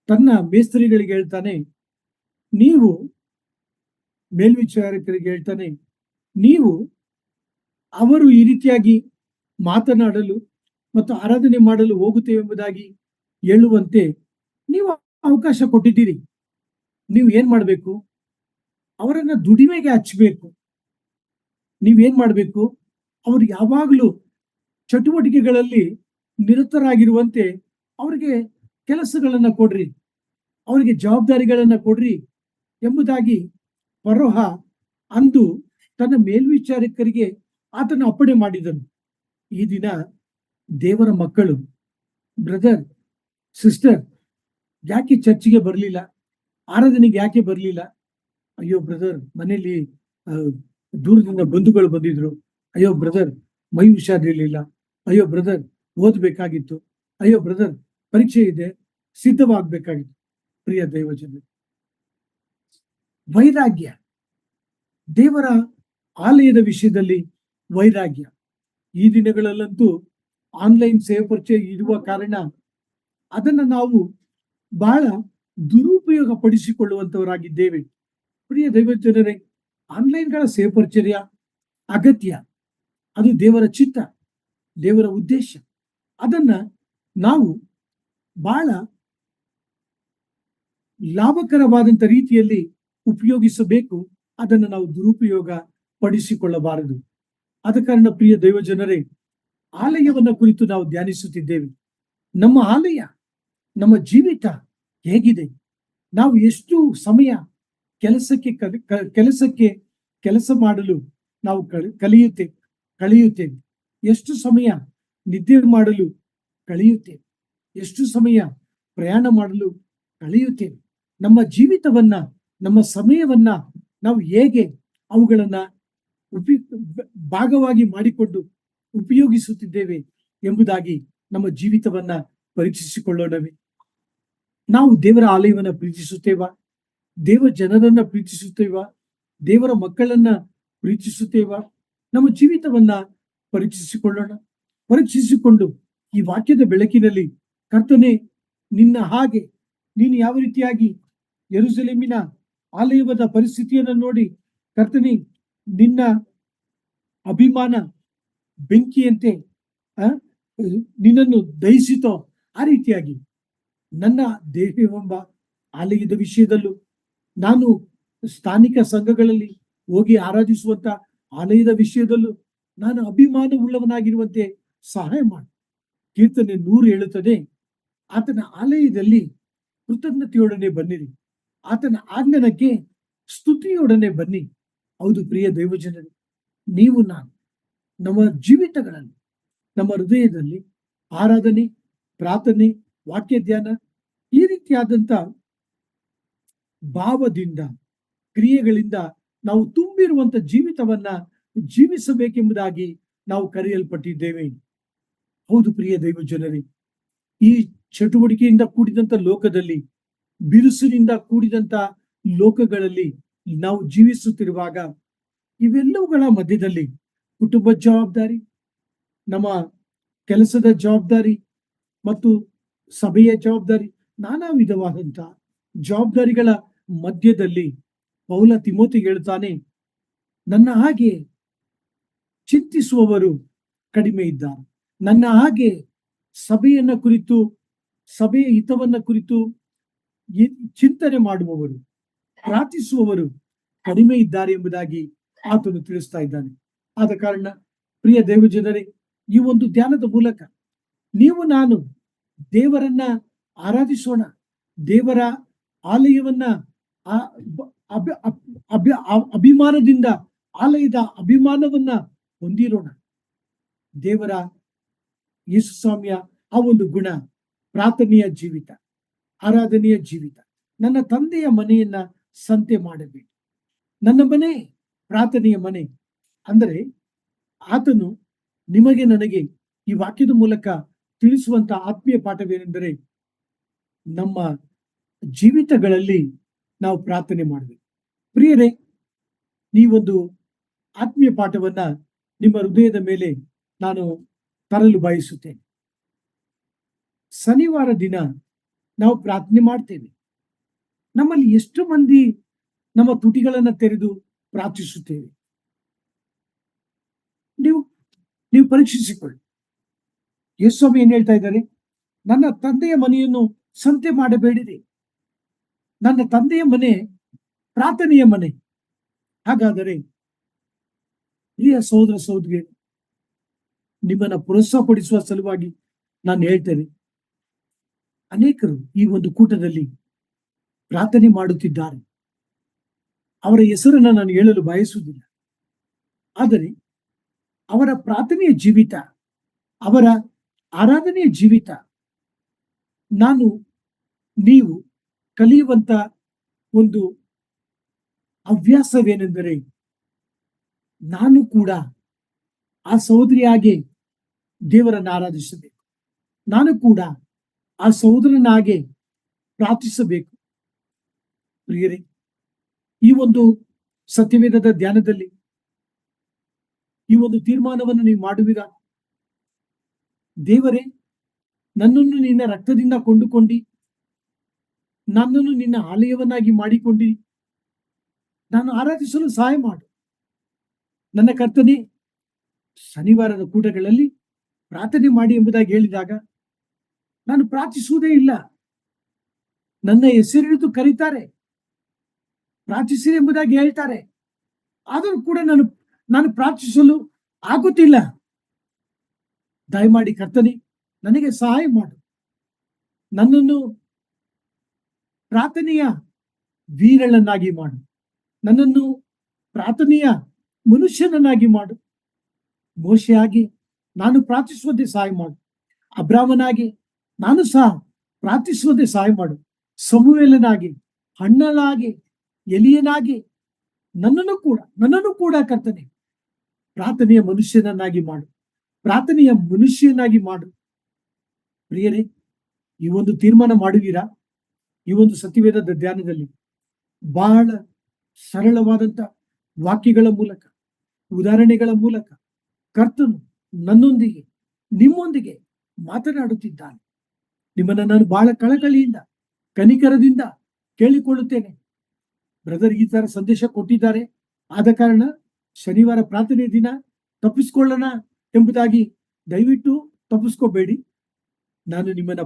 ತನ್ನ ಮೇಸ್ತ್ರಿಗಳಿಗೆ ಹೇಳ್ತಾನೆ, ನೀವು ಮೇಲ್ವಿಚಾರಕರಿಗೆ ಹೇಳ್ತಾನೆ, ನೀವು ಅವರು ಈ ರೀತಿಯಾಗಿ ಮಾತನಾಡಲು ಮತ್ತು ಆರಾಧನೆ ಮಾಡಲು ಹೋಗುತ್ತೇವೆ ಎಂಬುದಾಗಿ ಹೇಳುವಂತೆ ನೀವು ಅವಕಾಶ ಕೊಟ್ಟಿದ್ದೀರಿ. ನೀವು ಏನ್ ಮಾಡ್ಬೇಕು? ಅವರನ್ನ ದುಡಿಮೆಗೆ ಹಚ್ಚಬೇಕು. ನೀವೇನ್ ಮಾಡ್ಬೇಕು? ಅವರು ಯಾವಾಗಲೂ ಚಟುವಟಿಕೆಗಳಲ್ಲಿ ನಿರತರಾಗಿರುವಂತೆ ಅವರಿಗೆ ಕೆಲಸಗಳನ್ನ ಕೊಡ್ರಿ, ಅವರಿಗೆ ಜವಾಬ್ದಾರಿಗಳನ್ನ ಕೊಡ್ರಿ ಎಂಬುದಾಗಿ ಫರೋಹ ಅಂದು ತನ್ನ ಮೇಲ್ವಿಚಾರಕರಿಗೆ ಆತನ ಅಪ್ಪಣೆ ಮಾಡಿದನು. ಈ ದಿನ ದೇವರ ಮಕ್ಕಳು, ಬ್ರದರ್, ಸಿಸ್ಟರ್, ಯಾಕೆ ಚರ್ಚಿಗೆ ಬರಲಿಲ್ಲ? ಆರಾಧನೆಗೆ ಯಾಕೆ ಬರಲಿಲ್ಲ? ಅಯ್ಯೋ ಬ್ರದರ್, ಮನೆಯಲ್ಲಿ ದೂರದಿಂದ ಬಂಧುಗಳು ಬಂದಿದ್ರು. ಅಯ್ಯೋ ಬ್ರದರ್, ಮೈ ಹುಷಾರಿರ್ಲಿಲ್ಲ. ಅಯ್ಯೋ ಬ್ರದರ್, ಓದ್ಬೇಕಾಗಿತ್ತು. ಅಯ್ಯೋ ಬ್ರದರ್, ಪರೀಕ್ಷೆ ಇದೆ, ಸಿದ್ಧವಾಗಬೇಕಾಗಿತ್ತು. ಪ್ರಿಯ ದೈವಜನ, ವೈರಾಗ್ಯ, ದೇವರ ಆಲಯದ ವಿಷಯದಲ್ಲಿ ವೈರಾಗ್ಯ. ಈ ದಿನಗಳಲ್ಲಂತೂ ಆನ್ಲೈನ್ ಸೇವೆ ಪರಿಚಯ ಇರುವ ಕಾರಣ ಅದನ್ನ ನಾವು ಬಹಳ ದುರುಪಯೋಗ ಪಡಿಸಿಕೊಳ್ಳುವಂತವರಾಗಿದ್ದೇವೆ. ಪ್ರಿಯ ದೈವಜನರೇ, ಆನ್ಲೈನ್ಗಳ ಸೇವೆ ಪರಿಚರ್ಯ ಅಗತ್ಯ, ಅದು ದೇವರ ಚಿತ್ತ, ದೇವರ ಉದ್ದೇಶ. ಅದನ್ನ ನಾವು ಬಹಳ ಲಾಭಕರವಾದಂತ ರೀತಿಯಲ್ಲಿ ಉಪಯೋಗಿಸಬೇಕು. ಅದನ್ನು ನಾವು ದುರುಪಯೋಗ ಪಡಿಸಿಕೊಳ್ಳಬಾರದು. ಆದ ಕಾರಣ ಪ್ರಿಯ ದೈವಜನರೇ, ಆಲಯವನ್ನ ಕುರಿತು ನಾವು ಧ್ಯಾನಿಸುತ್ತಿದ್ದೇವೆ. ನಮ್ಮ ಆಲಯ, ನಮ್ಮ ಜೀವಿತ ಹೇಗಿದೆ? ನಾವು ಎಷ್ಟು ಸಮಯ ಕೆಲಸ ಮಾಡಲು ನಾವು ಕಳೆಯುತ್ತೇವೆ? ಎಷ್ಟು ಸಮಯ ನಿದ್ದೆ ಮಾಡಲು ಕಳೆಯುತ್ತೇವೆ? ಎಷ್ಟು ಸಮಯ ಪ್ರಯಾಣ ಮಾಡಲು ಕಳೆಯುತ್ತೇವೆ? ನಮ್ಮ ಜೀವಿತವನ್ನ, ನಮ್ಮ ಸಮಯವನ್ನ ನಾವು ಹೇಗೆ ಅವುಗಳನ್ನ ಭಾಗವಾಗಿ ಮಾಡಿಕೊಂಡು ಉಪಯೋಗಿಸುತ್ತಿದ್ದೇವೆ ಎಂಬುದಾಗಿ ನಮ್ಮ ಜೀವಿತವನ್ನ ಪರೀಕ್ಷಿಸಿಕೊಳ್ಳೋಣವೇ? ನಾವು ದೇವರ ಆಲಯವನ್ನ ಪ್ರೀತಿಸುತ್ತೇವಾ? ದೇವ ಜನರನ್ನ ಪ್ರೀತಿಸುತ್ತೇವಾ? ದೇವರ ಮಕ್ಕಳನ್ನ ಪ್ರೀತಿಸುತ್ತೇವಾ? ನಮ್ಮ ಜೀವಿತವನ್ನ ಪರೀಕ್ಷಿಸಿಕೊಳ್ಳೋಣ. ಪರೀಕ್ಷಿಸಿಕೊಂಡು ಈ ವಾಕ್ಯದ ಬೆಳಕಿನಲ್ಲಿ ಕರ್ತನೆ, ನಿನ್ನ ಹಾಗೆ ನೀನು ಯಾವ ರೀತಿಯಾಗಿ ಯೆರೂಸಲೇಮಿನ ಆಲಯದ ಪರಿಸ್ಥಿತಿಯನ್ನು ನೋಡಿ ಕರ್ತನೆ, ನಿನ್ನ ಅಭಿಮಾನ ಬೆಂಕಿಯಂತೆ ನಿನ್ನನ್ನು ದಹಿಸಿತೋ, ಆ ರೀತಿಯಾಗಿ ನನ್ನ ದೇಹವೆಂಬ ಆಲಯದ ವಿಷಯದಲ್ಲೂ, ನಾನು ಸ್ಥಾನಿಕ ಸಂಘಗಳಲ್ಲಿ ಹೋಗಿ ಆರಾಧಿಸುವಂತ ಆಲಯದ ವಿಷಯದಲ್ಲೂ ನಾನು ಅಭಿಮಾನ ಉಳ್ಳವನಾಗಿರುವಂತೆ ಸಹಾಯ ಮಾಡು. ಕೀರ್ತನೆ 100 ಹೇಳುತ್ತದೆ, ಆತನ ಆಲಯದಲ್ಲಿ ಕೃತಜ್ಞತೆಯೊಡನೆ ಬನ್ನಿರಿ, ಆತನ ಆಂಗಣಕ್ಕೆ ಸ್ತುತಿಯೊಡನೆ ಬನ್ನಿ. ಹೌದು ಪ್ರಿಯ ದೈವಜನರೇ, ನೀವು ನಾನು ನಮ್ಮ ಜೀವಿತಗಳಲ್ಲಿ, ನಮ್ಮ ಹೃದಯದಲ್ಲಿ ಆರಾಧನೆ, ಪ್ರಾರ್ಥನೆ, ವಾಕ್ಯ ಧ್ಯಾನ, ಈ ರೀತಿಯಾದಂತ ಭಾವದಿಂದ, ಕ್ರಿಯೆಗಳಿಂದ ನಾವು ತುಂಬಿರುವಂತ ಜೀವಿತವನ್ನ ಜೀವಿಸಬೇಕೆಂಬುದಾಗಿ ನಾವು ಕರೆಯಲ್ಪಟ್ಟಿದ್ದೇವೆ. ಹೌದು ಪ್ರಿಯ ದೈವಜನರೇ, ಈ ಚಟುವಟಿಕೆಯಿಂದ ಕೂಡಿದಂತ ಲೋಕದಲ್ಲಿ, ಬಿರುಸಿನಿಂದ ಕೂಡಿದಂತ ಲೋಕಗಳಲ್ಲಿ ನಾವು ಜೀವಿಸುತ್ತಿರುವಾಗ, ಇವೆಲ್ಲವುಗಳ ಮಧ್ಯದಲ್ಲಿ ಕುಟುಂಬ ಜವಾಬ್ದಾರಿ, ನಮ್ಮ ಕೆಲಸದ ಜವಾಬ್ದಾರಿ ಮತ್ತು ಸಭೆಯ ಜವಾಬ್ದಾರಿ, ನಾನಾ ವಿಧವಾದಂತ ಜವಾಬ್ದಾರಿಗಳ ಮಧ್ಯದಲ್ಲಿ ಪೌಲ ತಿಮೋಥಿಗೆ ಹೇಳ್ತಾನೆ, ನನ್ನ ಹಾಗೆ ಚಿಂತಿಸುವವರು ಕಡಿಮೆ ಇದ್ದಾರೆ, ನನ್ನ ಹಾಗೆ ಸಭೆಯನ್ನ ಕುರಿತು, ಸಭೆಯ ಹಿತವನ್ನ ಕುರಿತು ಚಿಂತನೆ ಮಾಡುವವರು, ಪ್ರಾರ್ಥಿಸುವವರು ಕಡಿಮೆ ಇದ್ದಾರೆ ಎಂಬುದಾಗಿ ಆತನು ತಿಳಿಸ್ತಾ ಇದ್ದಾನೆ. ಆದ ಕಾರಣ ಪ್ರಿಯ ದೇವಜನರೇ, ಈ ಒಂದು ಧ್ಯಾನದ ಮೂಲಕ ನೀವು ನಾನು ದೇವರನ್ನ ಆರಾಧಿಸೋಣ, ದೇವರ ಆಲಯವನ್ನ ಅಭಿಮಾನದಿಂದ, ಆಲಯದ ಅಭಿಮಾನವನ್ನ ಹೊಂದಿರೋಣ. ದೇವರ ಯೇಸು ಸ್ವಾಮಿಯ ಆ ಒಂದು ಗುಣ, ಪ್ರಾರ್ಥನೆಯ ಜೀವಿತ, ಆರಾಧನೆಯ ಜೀವಿತ. ನನ್ನ ತಂದೆಯ ಮನೆಯನ್ನ ಸಂತೆ ಮಾಡಬೇಡಿ, ನನ್ನ ಮನೆ ಪ್ರಾರ್ಥನೆಯ ಮನೆ. ಅಂದರೆ ಆತನು ನಿಮಗೆ ನನಗೆ ಈ ವಾಕ್ಯದ ಮೂಲಕ ತಿಳಿಸುವಂತ ಆತ್ಮೀಯ ಪಾಠವೇನೆಂದರೆ, ನಮ್ಮ ಜೀವಿತಗಳಲ್ಲಿ ನಾವು ಪ್ರಾರ್ಥನೆ ಮಾಡಬೇಕು. ಪ್ರಿಯರೇ, ಈ ಒಂದು ಆತ್ಮೀಯ ಪಾಠವನ್ನ ನಿಮ್ಮ ಹೃದಯದ ಮೇಲೆ ನಾನು ತರಲು ಬಯಸುತ್ತೇನೆ. ಶನಿವಾರ ದಿನ ನಾವು ಪ್ರಾರ್ಥನೆ ಮಾಡ್ತೇವೆ. ನಮ್ಮಲ್ಲಿ ಎಷ್ಟು ಮಂದಿ ನಮ್ಮ ತುಟಿಗಳನ್ನ ತೆರೆದು ಪ್ರಾರ್ಥಿಸುತ್ತೇವೆ? ನೀವು ಪರೀಕ್ಷಿಸಿಕೊಳ್ಳಿ. ಯೇಸುಸ್ವಾಮಿ ಏನ್ ಹೇಳ್ತಾ ಇದ್ದಾರೆ? ನನ್ನ ತಂದೆಯ ಮನೆಯನ್ನು ಸಂತೆ ಮಾಡಬೇಡಿರಿ, ನನ್ನ ತಂದೆಯ ಮನೆ ಪ್ರಾರ್ಥನೆಯ ಮನೆ. ಹಾಗಾದರೆ ಪ್ರಿಯ ಸಹೋದರ ಸಹೋದರಿ, ನಿಮ್ಮನ್ನ ಪ್ರೋತ್ಸಾಹಪಡಿಸುವ ಸಲುವಾಗಿ ನಾನು ಹೇಳ್ತೇನೆ, ಅನೇಕರು ಈ ಒಂದು ಕೂಟದಲ್ಲಿ ಪ್ರಾರ್ಥನೆ ಮಾಡುತ್ತಿದ್ದಾರೆ. ಅವರ ಹೆಸರನ್ನ ನಾನು ಹೇಳಲು ಬಯಸುವುದಿಲ್ಲ. ಆದರೆ ಅವರ ಪ್ರಾರ್ಥನೆಯ ಜೀವಿತ, ಅವರ ಆರಾಧನೆಯ ಜೀವಿತ, ನೀವು ಕಲಿಯುವಂತ ಒಂದು ಹವ್ಯಾಸವೇನೆಂದರೆ, ನಾನು ಕೂಡ ಆ ಸಹೋದರಿಯಾಗೆ ದೇವರನ್ನು ಆರಾಧಿಸಬೇಕು, ನಾನು ಕೂಡ ಆ ಸಹೋದರನಾಗೆ ಪ್ರಾರ್ಥಿಸಬೇಕು. ಪ್ರಿಯರೇ, ಈ ಒಂದು ಸತ್ಯವೇದದ ಧ್ಯಾನದಲ್ಲಿ ಈ ಒಂದು ತೀರ್ಮಾನವನ್ನು ನೀವು ಮಾಡುವಿರಾ? ದೇವರೇ, ನನ್ನನ್ನು ನಿನ್ನ ರಕ್ತದಿಂದ ಕೊಂಡುಕೊಂಡಿ, ನನ್ನನ್ನು ನಿನ್ನ ಆಲಯವನ್ನಾಗಿ ಮಾಡಿಕೊಂಡಿ, ನಾನು ಆರಾಧಿಸಲು ಸಹಾಯ ಮಾಡು. ನನ್ನ ಕರ್ತನೆ, ಶನಿವಾರದ ಕೂಟಗಳಲ್ಲಿ ಪ್ರಾರ್ಥನೆ ಮಾಡಿ ಎಂಬುದಾಗಿ ಹೇಳಿದಾಗ ನಾನು ಪ್ರಾರ್ಥಿಸುವುದೇ ಇಲ್ಲ. ನನ್ನ ಹೆಸರಿಡಿದು ಕರೀತಾರೆ, ಪ್ರಾರ್ಥಿಸಿರಿ ಎಂಬುದಾಗಿ ಹೇಳ್ತಾರೆ, ಆದರೂ ಕೂಡ ನಾನು ಪ್ರಾರ್ಥಿಸಲು ಆಗುತ್ತಿಲ್ಲ. ದಯಮಾಡಿ ಕರ್ತನೆ, ನನಗೆ ಸಹಾಯ ಮಾಡು. ನನ್ನನ್ನು ಪ್ರಾರ್ಥನೆಯ ವೀರಳನ್ನಾಗಿ ಮಾಡು, ನನ್ನನ್ನು ಪ್ರಾರ್ಥನೆಯ ಮನುಷ್ಯನನ್ನಾಗಿ ಮಾಡು. ಮೋಶೆಯಾಗಿ ನಾನು ಪ್ರಾರ್ಥಿಸುವಂತೆ ಸಹಾಯ ಮಾಡು, ಅಬ್ರಾಮನಾಗಿ ನಾನು ಸಹ ಪ್ರಾರ್ಥಿಸುವಂತೆ ಸಹಾಯ ಮಾಡು, ಸಮುವೇಲನಾಗಿ, ಹಣ್ಣನಾಗಿ, ಎಲಿಯನಾಗಿ ನನ್ನನ್ನು ಕೂಡ ಕರ್ತನೆ ಪ್ರಾರ್ಥನೆಯ ಮನುಷ್ಯನನ್ನಾಗಿ ಮಾಡು, ಪ್ರಾರ್ಥನೆಯ ಮನುಷ್ಯನಾಗಿ ಮಾಡು. ಪ್ರಿಯರೇ, ಈ ಒಂದು ತೀರ್ಮಾನ ಮಾಡುವಿರಾ? ಈ ಒಂದು ಸತ್ಯವೇದದ ಧ್ಯಾನದಲ್ಲಿ ಬಹಳ ಸರಳವಾದಂತ ವಾಕ್ಯಗಳ ಮೂಲಕ, ಉದಾಹರಣೆಗಳ ಮೂಲಕ ಕರ್ತನು ನನ್ನೊಂದಿಗೆ, ನಿಮ್ಮೊಂದಿಗೆ ಮಾತನಾಡುತ್ತಿದ್ದಾನೆ. ನಿಮ್ಮನ್ನ ನಾನು ಬಹಳ ಕಳಕಳಿಯಿಂದ, ಕನಿಕರದಿಂದ ಕೇಳಿಕೊಳ್ಳುತ್ತೇನೆ. ಬ್ರದರ್ ಈ ತರ ಸಂದೇಶ ಕೊಟ್ಟಿದ್ದಾರೆ, ಆದ ಕಾರಣ ಶನಿವಾರ ಪ್ರಾರ್ಥನೆ ದಿನ ತಪ್ಪಿಸ್ಕೊಳ್ಳೋಣ ಎಂಬುದಾಗಿ ದಯವಿಟ್ಟು ತಪ್ಪಿಸ್ಕೋಬೇಡಿ. ನಾನು ನಿಮ್ಮನ್ನ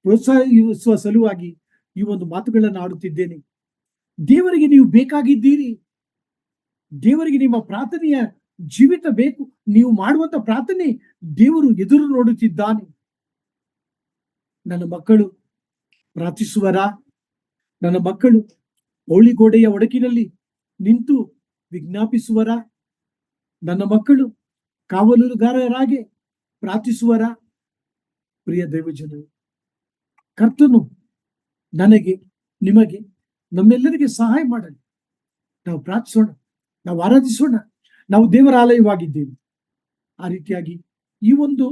ಪ್ರೋತ್ಸಾಹಿಸುವ ಸಲುವಾಗಿ ಈ ಒಂದು ಮಾತುಗಳನ್ನು ಆಡುತ್ತಿದ್ದೇನೆ. ದೇವರಿಗೆ ನೀವು ಬೇಕಾಗಿದ್ದೀರಿ. ದೇವರಿಗೆ ನಿಮ್ಮ ಪ್ರಾರ್ಥನೆಯ ಜೀವಿತ ಬೇಕು. ನೀವು ಮಾಡುವಂತ ಪ್ರಾರ್ಥನೆ ದೇವರು ಎದುರು ನೋಡುತ್ತಿದ್ದಾನೆ. ನನ್ನ ಮಕ್ಕಳು ಪ್ರಾರ್ಥಿಸುವರ, ನನ್ನ ಮಕ್ಕಳು ಗೋಡೆಯ ಒಡಕಿನಲ್ಲಿ ನಿಂತು ವಿಜ್ಞಾಪಿಸುವರ, ನನ್ನ ಮಕ್ಕಳು ಕಾವಲುಗಾರರಾಗಿ ಪ್ರಾರ್ಥಿಸುವರ. ಪ್ರಿಯ ದೈವಜನರು, ಕರ್ತನು ನನಗೆ, ನಿಮಗೆ, ನಮ್ಮೆಲ್ಲರಿಗೆ ಸಹಾಯ ಮಾಡಲಿ. ನಾವು ಪ್ರಾರ್ಥಿಸೋಣ, ನಾವು ಆರಾಧಿಸೋಣ. ನಾವು ದೇವರ ಆಲಯವಾಗಿದ್ದೇವೆ. ಆ ರೀತಿಯಾಗಿ ಈ ಒಂದು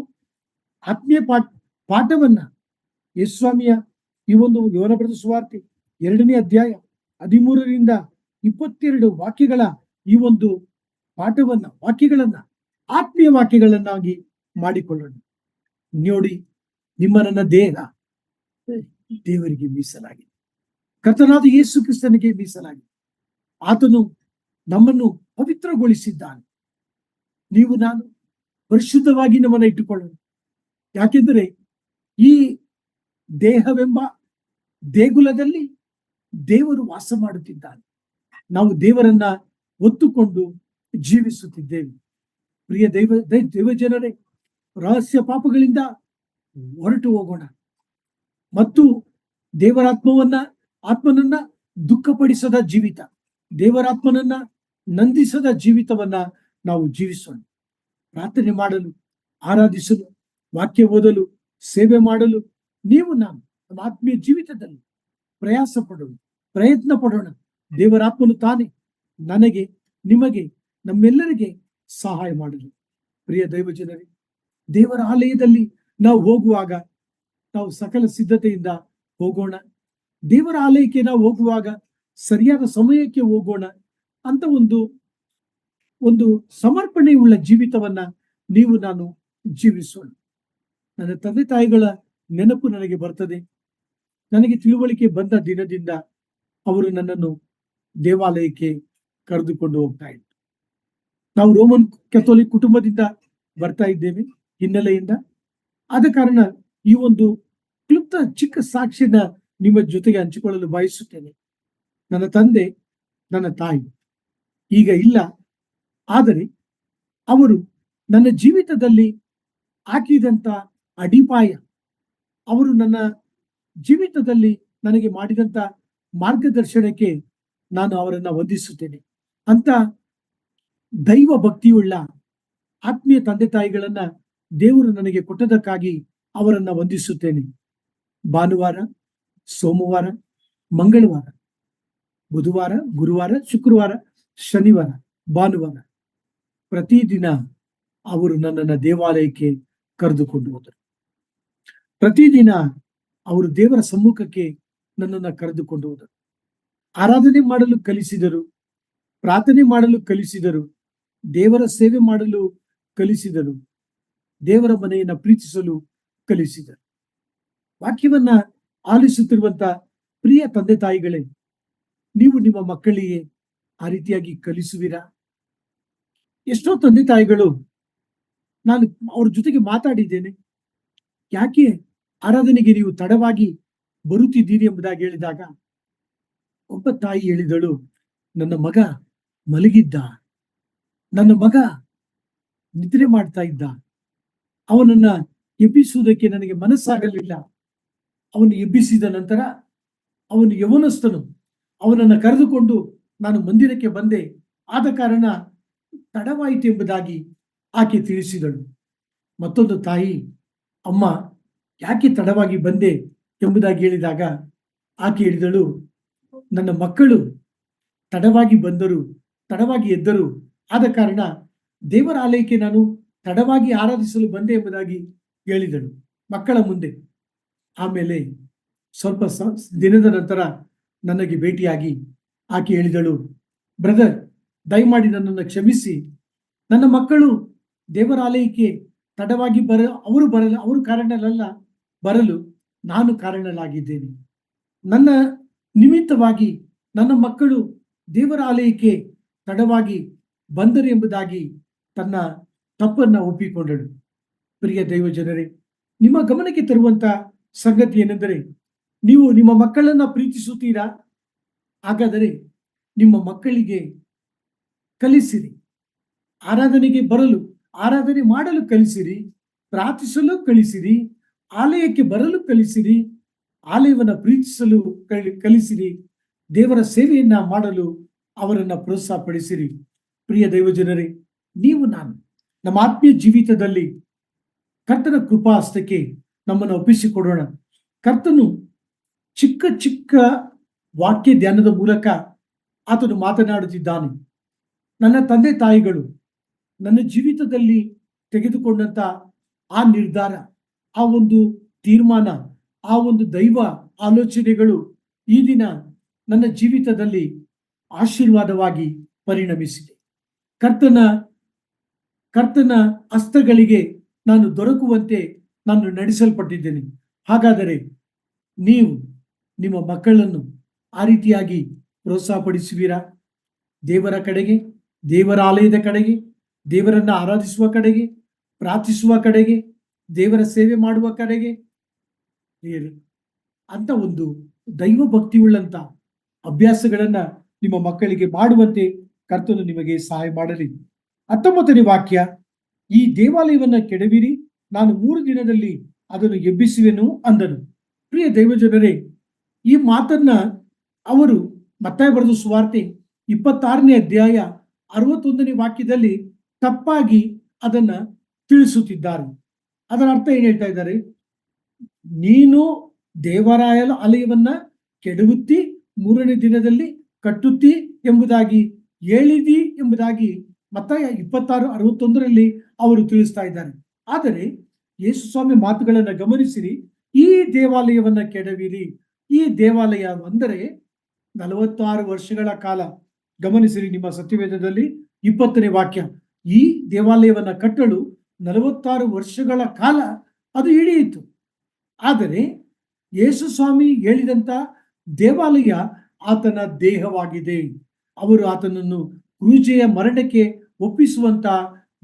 ಆತ್ಮೀಯ ಪಾಠವನ್ನ ಯೇಸುಸ್ವಾಮಿಯ ಈ ಒಂದು ಯೋಹಾನ ಬರೆದ ಸುವಾರ್ತೆ 2ನೇ ಅಧ್ಯಾಯ 13ರಿಂದ 22 ವಾಕ್ಯಗಳ ಈ ಒಂದು ವಾಕ್ಯಗಳನ್ನ ಆತ್ಮೀಯ ವಾಕ್ಯಗಳನ್ನಾಗಿ ಮಾಡಿಕೊಳ್ಳೋಣ. ನೋಡಿ, ನಿಮ್ಮ ನನ್ನ ದೇಹ ದೇವರಿಗೆ ಮೀಸಲಾಗಿದೆ. ಕರ್ತನಾದ ಯೇಸು ಕ್ರಿಸ್ತನಿಗೆ ಮೀಸಲಾಗಿದೆ. ಆತನು ನಮ್ಮನ್ನು ಪವಿತ್ರಗೊಳಿಸಿದ್ದಾನೆ. ನೀವು ನಾನು ಪರಿಶುದ್ಧವಾಗಿ ನಮ್ಮನ್ನು ಇಟ್ಟುಕೊಳ್ಳೋಣ. ಯಾಕೆಂದರೆ ಈ ದೇಹವೆಂಬ ದೇಗುಲದಲ್ಲಿ ದೇವರು ವಾಸ ಮಾಡುತ್ತಿದ್ದಾನೆ. ನಾವು ದೇವರನ್ನ ಒತ್ತುಕೊಂಡು ಜೀವಿಸುತ್ತಿದ್ದೇವೆ. ಪ್ರಿಯ ದೈವ ಜನರೇ, ರಹಸ್ಯ ಪಾಪಗಳಿಂದ ಹೊರಟು ಹೋಗೋಣ ಮತ್ತು ಆತ್ಮನನ್ನ ದುಃಖಪಡಿಸದ ಜೀವಿತ, ದೇವರಾತ್ಮನನ್ನ ನಂದಿಸದ ಜೀವಿತವನ್ನ ನಾವು ಜೀವಿಸೋಣ. ಪ್ರಾರ್ಥನೆ ಮಾಡಲು, ಆರಾಧಿಸಲು, ವಾಕ್ಯ ಓದಲು, ಸೇವೆ ಮಾಡಲು ನೀವು ನಾನು ನಮ್ಮ ಆತ್ಮೀಯ ಜೀವಿತದಲ್ಲಿ ಪ್ರಯತ್ನ ಪಡೋಣ. ದೇವರಾತ್ಮನು ತಾನೇ ನನಗೆ, ನಿಮಗೆ, ನಮ್ಮೆಲ್ಲರಿಗೆ ಸಹಾಯ ಮಾಡಲು. ಪ್ರಿಯ ದೈವಜನರೇ, ದೇವರ ಆಲಯದಲ್ಲಿ ನಾವು ಹೋಗುವಾಗ ನಾವು ಸಕಲ ಸಿದ್ಧತೆಯಿಂದ ಹೋಗೋಣ. ದೇವರ ಆಲಯಕ್ಕೆ ನಾವು ಹೋಗುವಾಗ ಸರಿಯಾದ ಸಮಯಕ್ಕೆ ಹೋಗೋಣ ಅಂತ ಒಂದು ಸಮರ್ಪಣೆಯುಳ್ಳ ಜೀವಿತವನ್ನ ನೀವು ನಾನು ಜೀವಿಸೋಣ. ನನ್ನ ತಂದೆ ತಾಯಿಗಳ ನೆನಪು ನನಗೆ ಬರ್ತದೆ. ನನಗೆ ತಿಳುವಳಿಕೆ ಬಂದ ದಿನದಿಂದ ಅವರು ನನ್ನನ್ನು ದೇವಾಲಯಕ್ಕೆ ಕರೆದುಕೊಂಡು ಹೋಗ್ತಾ ಇದ್ರು. ನಾವು ರೋಮನ್ ಕೆಥೋಲಿಕ್ ಕುಟುಂಬದಿಂದ ಬರ್ತಾ ಇದ್ದೇವೆ, ಹಿನ್ನೆಲೆಯಿಂದ. ಆದ ಕಾರಣ ಈ ಒಂದು ಕ್ಲುಪ್ತ ಚಿಕ್ಕ ಸಾಕ್ಷಿನ ನಿಮ್ಮ ಜೊತೆಗೆ ಹಂಚಿಕೊಳ್ಳಲು ಬಯಸುತ್ತೇನೆ. ನನ್ನ ತಂದೆ, ನನ್ನ ತಾಯಿ ಈಗ ಇಲ್ಲ, ಆದರೆ ಅವರು ನನ್ನ ಜೀವಿತದಲ್ಲಿ ಹಾಕಿದಂತ ಅಡಿಪಾಯ, ಅವರು ನನ್ನ ಜೀವಿತದಲ್ಲಿ ನನಗೆ ಮಾಡಿದಂತ ಮಾರ್ಗದರ್ಶನಕ್ಕೆ ನಾನು ಅವರನ್ನ ವಂದಿಸುತ್ತೇನೆ. ಅಂತ ದೈವ ಭಕ್ತಿಯುಳ್ಳ ಆತ್ಮೀಯ ತಂದೆ ತಾಯಿಗಳನ್ನ ದೇವರು ನನಗೆ ಕೊಟ್ಟದಕ್ಕಾಗಿ ಅವರನ್ನ ವಂದಿಸುತ್ತೇನೆ. ಭಾನುವಾರ, ಸೋಮವಾರ, ಮಂಗಳವಾರ, ಬುಧವಾರ, ಗುರುವಾರ, ಶುಕ್ರವಾರ, ಶನಿವಾರ, ಭಾನುವಾರ ಪ್ರತಿದಿನ ಅವರು ನನ್ನನ್ನು ದೇವಾಲಯಕ್ಕೆ ಕರೆದುಕೊಂಡು ಹೋದರು. ಪ್ರತಿದಿನ ಅವರು ದೇವರ ಸಮ್ಮುಖಕ್ಕೆ ನನ್ನನ್ನು ಕರೆದುಕೊಂಡು ಹೋದರು. ಆರಾಧನೆ ಮಾಡಲು ಕಲಿಸಿದರು, ಪ್ರಾರ್ಥನೆ ಮಾಡಲು ಕಲಿಸಿದರು, ದೇವರ ಸೇವೆ ಮಾಡಲು ಕಲಿಸಿದರು, ದೇವರ ಮನೆಯನ್ನ ಪ್ರೀತಿಸಲು ಕಲಿಸಿದರು. ವಾಕ್ಯವನ್ನ ಆಲಿಸುತ್ತಿರುವಂತ ಪ್ರಿಯ ತಂದೆ ತಾಯಿಗಳೇ, ನೀವು ನಿಮ್ಮ ಮಕ್ಕಳಿಗೆ ಆ ರೀತಿಯಾಗಿ ಕಲಿಸುವಿರಾ? ಎಷ್ಟೋ ತಂದೆ ತಾಯಿಗಳು, ನಾನು ಅವ್ರ ಜೊತೆಗೆ ಮಾತಾಡಿದ್ದೇನೆ, ಯಾಕೆ ಆರಾಧನೆಗೆ ನೀವು ತಡವಾಗಿ ಬರುತ್ತಿದ್ದೀರಿ ಎಂಬುದಾಗಿ ಹೇಳಿದಾಗ ಒಬ್ಬ ತಾಯಿ ಹೇಳಿದಳು, ನನ್ನ ಮಗ ಮಲಗಿದ್ದ, ನನ್ನ ಮಗ ನಿದ್ರೆ ಮಾಡ್ತಾ ಇದ್ದ, ಅವನನ್ನ ಎಬ್ಬಿಸುವುದಕ್ಕೆ ನನಗೆ ಮನಸ್ಸಾಗಲಿಲ್ಲ. ಅವನು ಎಬ್ಬಿಸಿದ ನಂತರ ಅವನು ಯೌವನಸ್ಥನು, ಅವನನ್ನು ಕರೆದುಕೊಂಡು ನಾನು ಮಂದಿರಕ್ಕೆ ಬಂದೆ, ಆದ ಕಾರಣ ತಡವಾಯಿತು ಎಂಬುದಾಗಿ ಆಕೆ ತಿಳಿಸಿದಳು. ಮತ್ತೊಂದು ತಾಯಿ, ಅಮ್ಮ ಯಾಕೆ ತಡವಾಗಿ ಬಂದೆ ಎಂಬುದಾಗಿ ಹೇಳಿದಾಗ ಆಕೆ ಹೇಳಿದಳು, ನನ್ನ ಮಕ್ಕಳು ತಡವಾಗಿ ಬಂದರು, ತಡವಾಗಿ ಎದ್ದರು, ಆದ ಕಾರಣ ದೇವರ ಆಲಯಕ್ಕೆ ನಾನು ತಡವಾಗಿ ಆರಾಧಿಸಲು ಬಂದೆ ಎಂಬುದಾಗಿ ಹೇಳಿದಳು ಮಕ್ಕಳ ಮುಂದೆ. ಆಮೇಲೆ ಸ್ವಲ್ಪ ದಿನದ ನಂತರ ನನಗೆ ಭೇಟಿಯಾಗಿ ಆಕೆ ಹೇಳಿದಳು, ಬ್ರದರ್, ದಯಮಾಡಿ ನನ್ನನ್ನು ಕ್ಷಮಿಸಿ. ನನ್ನ ಮಕ್ಕಳು ದೇವರಾಲಯಕ್ಕೆ ತಡವಾಗಿ ಅವರು ಕಾರಣರಲ್ಲ, ಬರಲು ನಾನು ಕಾರಣನಾಗಿದ್ದೇನೆ. ನನ್ನ ನಿಮಿತ್ತವಾಗಿ ನನ್ನ ಮಕ್ಕಳು ದೇವರಾಲಯಕ್ಕೆ ತಡವಾಗಿ ಬಂದರು ಎಂಬುದಾಗಿ ತನ್ನ ತಪ್ಪನ್ನ ಒಪ್ಪಿಕೊಂಡಳು. ಪ್ರಿಯ ದೈವ ಜನರೇ, ನಿಮ್ಮ ಗಮನಕ್ಕೆ ತರುವಂತ ಸಂಗತಿ ಏನೆಂದರೆ, ನೀವು ನಿಮ್ಮ ಮಕ್ಕಳನ್ನ ಪ್ರೀತಿಸುತ್ತೀರಾ? ಹಾಗಾದರೆ ನಿಮ್ಮ ಮಕ್ಕಳಿಗೆ ಕಲಿಸಿರಿ, ಆರಾಧನೆಗೆ ಬರಲು, ಆರಾಧನೆ ಮಾಡಲು ಕಲಿಸಿರಿ, ಪ್ರಾರ್ಥಿಸಲು ಕಲಿಸಿರಿ, ಆಲಯಕ್ಕೆ ಬರಲು ಕಲಿಸಿರಿ, ಆಲಯವನ್ನ ಪ್ರೀತಿಸಲು ಕಲಿಸಿರಿ, ದೇವರ ಸೇವೆಯನ್ನ ಮಾಡಲು ಅವರನ್ನ ಪ್ರೋತ್ಸಾಹಪಡಿಸಿರಿ. ಪ್ರಿಯ ದೈವಜನರೇ, ನೀವು ನಾನು ನಮ್ಮ ಆತ್ಮೀಯ ಜೀವಿತದಲ್ಲಿ ಕರ್ತನ ಕೃಪಾ ಹಸ್ತಕ್ಕೆ ನಮ್ಮನ್ನು ಒಪ್ಪಿಸಿಕೊಡೋಣ. ಕರ್ತನು ಚಿಕ್ಕ ಚಿಕ್ಕ ವಾಕ್ಯ ಧ್ಯಾನದ ಮೂಲಕ ಆತನು ಮಾತನಾಡುತ್ತಿದ್ದಾನೆ. ನನ್ನ ತಂದೆ ತಾಯಿಗಳು ನನ್ನ ಜೀವಿತದಲ್ಲಿ ತೆಗೆದುಕೊಂಡಂತ ಆ ನಿರ್ಧಾರ, ಆ ಒಂದು ತೀರ್ಮಾನ, ಆ ಒಂದು ದೈವ ಆಲೋಚನೆಗಳು ಈ ದಿನ ನನ್ನ ಜೀವಿತದಲ್ಲಿ ಆಶೀರ್ವಾದವಾಗಿ ಪರಿಣಮಿಸಿದೆ. ಕರ್ತನ ಹಸ್ತಗಳಿಗೆ ನಾನು ದೊರಕುವಂತೆ ನಾನು ನಡೆಸಲ್ಪಟ್ಟಿದ್ದೇನೆ. ಹಾಗಾದರೆ ನೀವು ನಿಮ್ಮ ಮಕ್ಕಳನ್ನು ಆ ರೀತಿಯಾಗಿ ಪ್ರೋತ್ಸಾಹಪಡಿಸುವಿರಾ? ದೇವರ ಕಡೆಗೆ, ದೇವರ ಆಲಯದ ಕಡೆಗೆ, ದೇವರನ್ನ ಆರಾಧಿಸುವ ಕಡೆಗೆ, ಪ್ರಾರ್ಥಿಸುವ ಕಡೆಗೆ, ದೇವರ ಸೇವೆ ಮಾಡುವ ಕಡೆಗೆ, ಅಂತ ಒಂದು ದೈವ ಭಕ್ತಿಯುಳ್ಳಂತ ಅಭ್ಯಾಸಗಳನ್ನ ನಿಮ್ಮ ಮಕ್ಕಳಿಗೆ ಮಾಡುವಂತೆ ಕರ್ತನು ನಿಮಗೆ ಸಹಾಯ ಮಾಡಲಿ. 19ನೇ ವಾಕ್ಯ, ಈ ದೇವಾಲಯವನ್ನ ಕೆಡವಿರಿ, ನಾನು 3 ದಿನದಲ್ಲಿ ಅದನ್ನು ಎಬ್ಬಿಸುವೆನು ಅಂದನು. ಪ್ರಿಯ ದೈವಜನರೇ, ಈ ಮಾತನ್ನ ಅವರು ಮತ್ತಾಯ ಬರೆದ ಸುವಾರ್ತೆ 26ನೇ ಅಧ್ಯಾಯ 61ನೇ ವಾಕ್ಯದಲ್ಲಿ ತಪ್ಪಾಗಿ ಅದನ್ನ ತಿಳಿಸುತ್ತಿದ್ದಾರೆ. ಅದರ ಅರ್ಥ ಏನ್ ಹೇಳ್ತಾ ಇದ್ದಾರೆ? ನೀನು ದೇವಾಲಯವನ್ನ ಕೆಡವುತ್ತಿ 3ನೇ ದಿನದಲ್ಲಿ ಕಟ್ಟುತ್ತಿ ಎಂಬುದಾಗಿ ಹೇಳಿದಿ ಎಂಬುದಾಗಿ ಮತ್ತಾಯ 26:61ರಲ್ಲಿ ಅವರು ತಿಳಿಸ್ತಾ ಇದ್ದಾರೆ. ಆದರೆ ಯೇಸು ಸ್ವಾಮಿ ಮಾತುಗಳನ್ನ ಗಮನಿಸಿರಿ. ಈ ದೇವಾಲಯವನ್ನ ಕೆಡವಿರಿ. ಈ ದೇವಾಲಯ ಅಂದರೆ 46 ವರ್ಷಗಳ ಕಾಲ. ಗಮನಿಸಿರಿ, ನಿಮ್ಮ ಸತ್ಯವೇದದಲ್ಲಿ 20ನೇ ವಾಕ್ಯ, ಈ ದೇವಾಲಯವನ್ನ ಕಟ್ಟಲು 46 ವರ್ಷಗಳ ಕಾಲ ಅದು ಹಿಡಿಯಿತು. ಆದರೆ ಯೇಸು ಸ್ವಾಮಿ ಹೇಳಿದಂತ ದೇವಾಲಯ ಆತನ ದೇಹವಾಗಿದೆ. ಅವರು ಆತನನ್ನು ಕ್ರೂಜೆಯ ಮರಣಕ್ಕೆ ಒಪ್ಪಿಸುವಂತ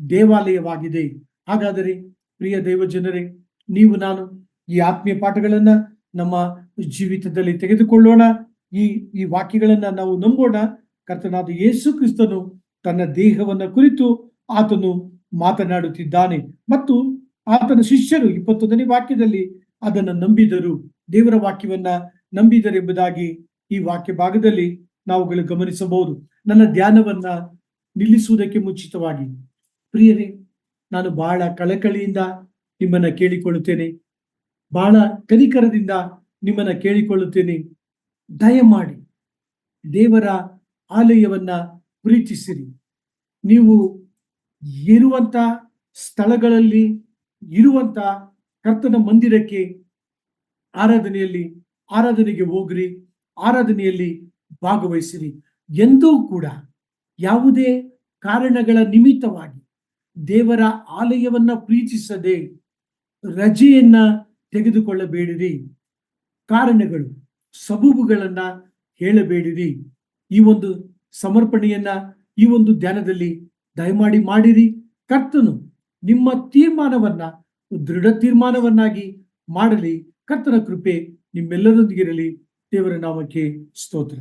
ದೇವಾಲಯವಾಗಿದೆ. ಹಾಗಾದರೆ ಪ್ರಿಯ ದೈವ ಜನರೇ, ನೀವು ನಾನು ಈ ಆತ್ಮೀಯ ಪಾಠಗಳನ್ನ ನಮ್ಮ ಜೀವಿತದಲ್ಲಿ ತೆಗೆದುಕೊಳ್ಳೋಣ. ಈ ವಾಕ್ಯಗಳನ್ನ ನಾವು ನಂಬೋಣ. ಕರ್ತನಾದ ಯೇಸು ಕ್ರಿಸ್ತನು ತನ್ನ ದೇಹವನ್ನ ಕುರಿತು ಆತನು ಮಾತನಾಡುತ್ತಿದ್ದಾನೆ ಮತ್ತು ಆತನ ಶಿಷ್ಯರು 21ನೇ ವಾಕ್ಯದಲ್ಲಿ ಅದನ್ನು ನಂಬಿದರು, ದೇವರ ವಾಕ್ಯವನ್ನ ನಂಬಿದರು ಎಂಬುದಾಗಿ ಈ ವಾಕ್ಯ ಭಾಗದಲ್ಲಿ ನಾವುಗಳು ಗಮನಿಸಬಹುದು. ನನ್ನ ಧ್ಯಾನವನ್ನ ನಿಲ್ಲಿಸುವುದಕ್ಕೆ ಮುಂಚಿತವಾಗಿ ಪ್ರಿಯರೇ, ನಾನು ಬಹಳ ಕಳಕಳಿಯಿಂದ ನಿಮ್ಮನ್ನ ಕೇಳಿಕೊಳ್ಳುತ್ತೇನೆ, ಬಹಳ ಕನಿಕರದಿಂದ ನಿಮ್ಮನ್ನ ಕೇಳಿಕೊಳ್ಳುತ್ತೇನೆ. ದಯಮಾಡಿ ದೇವರ ಆಲಯವನ್ನ ಪ್ರೀತಿಸಿರಿ. ನೀವು ಇರುವಂತ ಸ್ಥಳಗಳಲ್ಲಿ ಇರುವಂತ ಕರ್ತನ ಮಂದಿರಕ್ಕೆ ಆರಾಧನೆಗೆ ಹೋಗ್ರಿ, ಆರಾಧನೆಯಲ್ಲಿ ಭಾಗವಹಿಸಿರಿ. ಎಂದೂ ಕೂಡ ಯಾವುದೇ ಕಾರಣಗಳ ನಿಮಿತ್ತವಾಗಿ ದೇವರ ಆಲಯವನ್ನ ಪ್ರೀತಿಸದೆ ರಜೆಯನ್ನ ತೆಗೆದುಕೊಳ್ಳಬೇಡಿರಿ. ಕಾರಣಗಳು, ಸಬೂಬುಗಳನ್ನ ಹೇಳಬೇಡಿರಿ. ಈ ಒಂದು ಸಮರ್ಪಣೆಯನ್ನ ಈ ಒಂದು ಧ್ಯಾನದಲ್ಲಿ ದಯಮಾಡಿ ಮಾಡಿರಿ. ಕರ್ತನು ನಿಮ್ಮ ತೀರ್ಮಾನವನ್ನ ದೃಢ ತೀರ್ಮಾನವನ್ನಾಗಿ ಮಾಡಲಿ. ಕರ್ತನ ಕೃಪೆ ನಿಮ್ಮೆಲ್ಲರೊಂದಿಗಿರಲಿ. ದೇವರ ನಾಮಕ್ಕೆ ಸ್ತೋತ್ರ.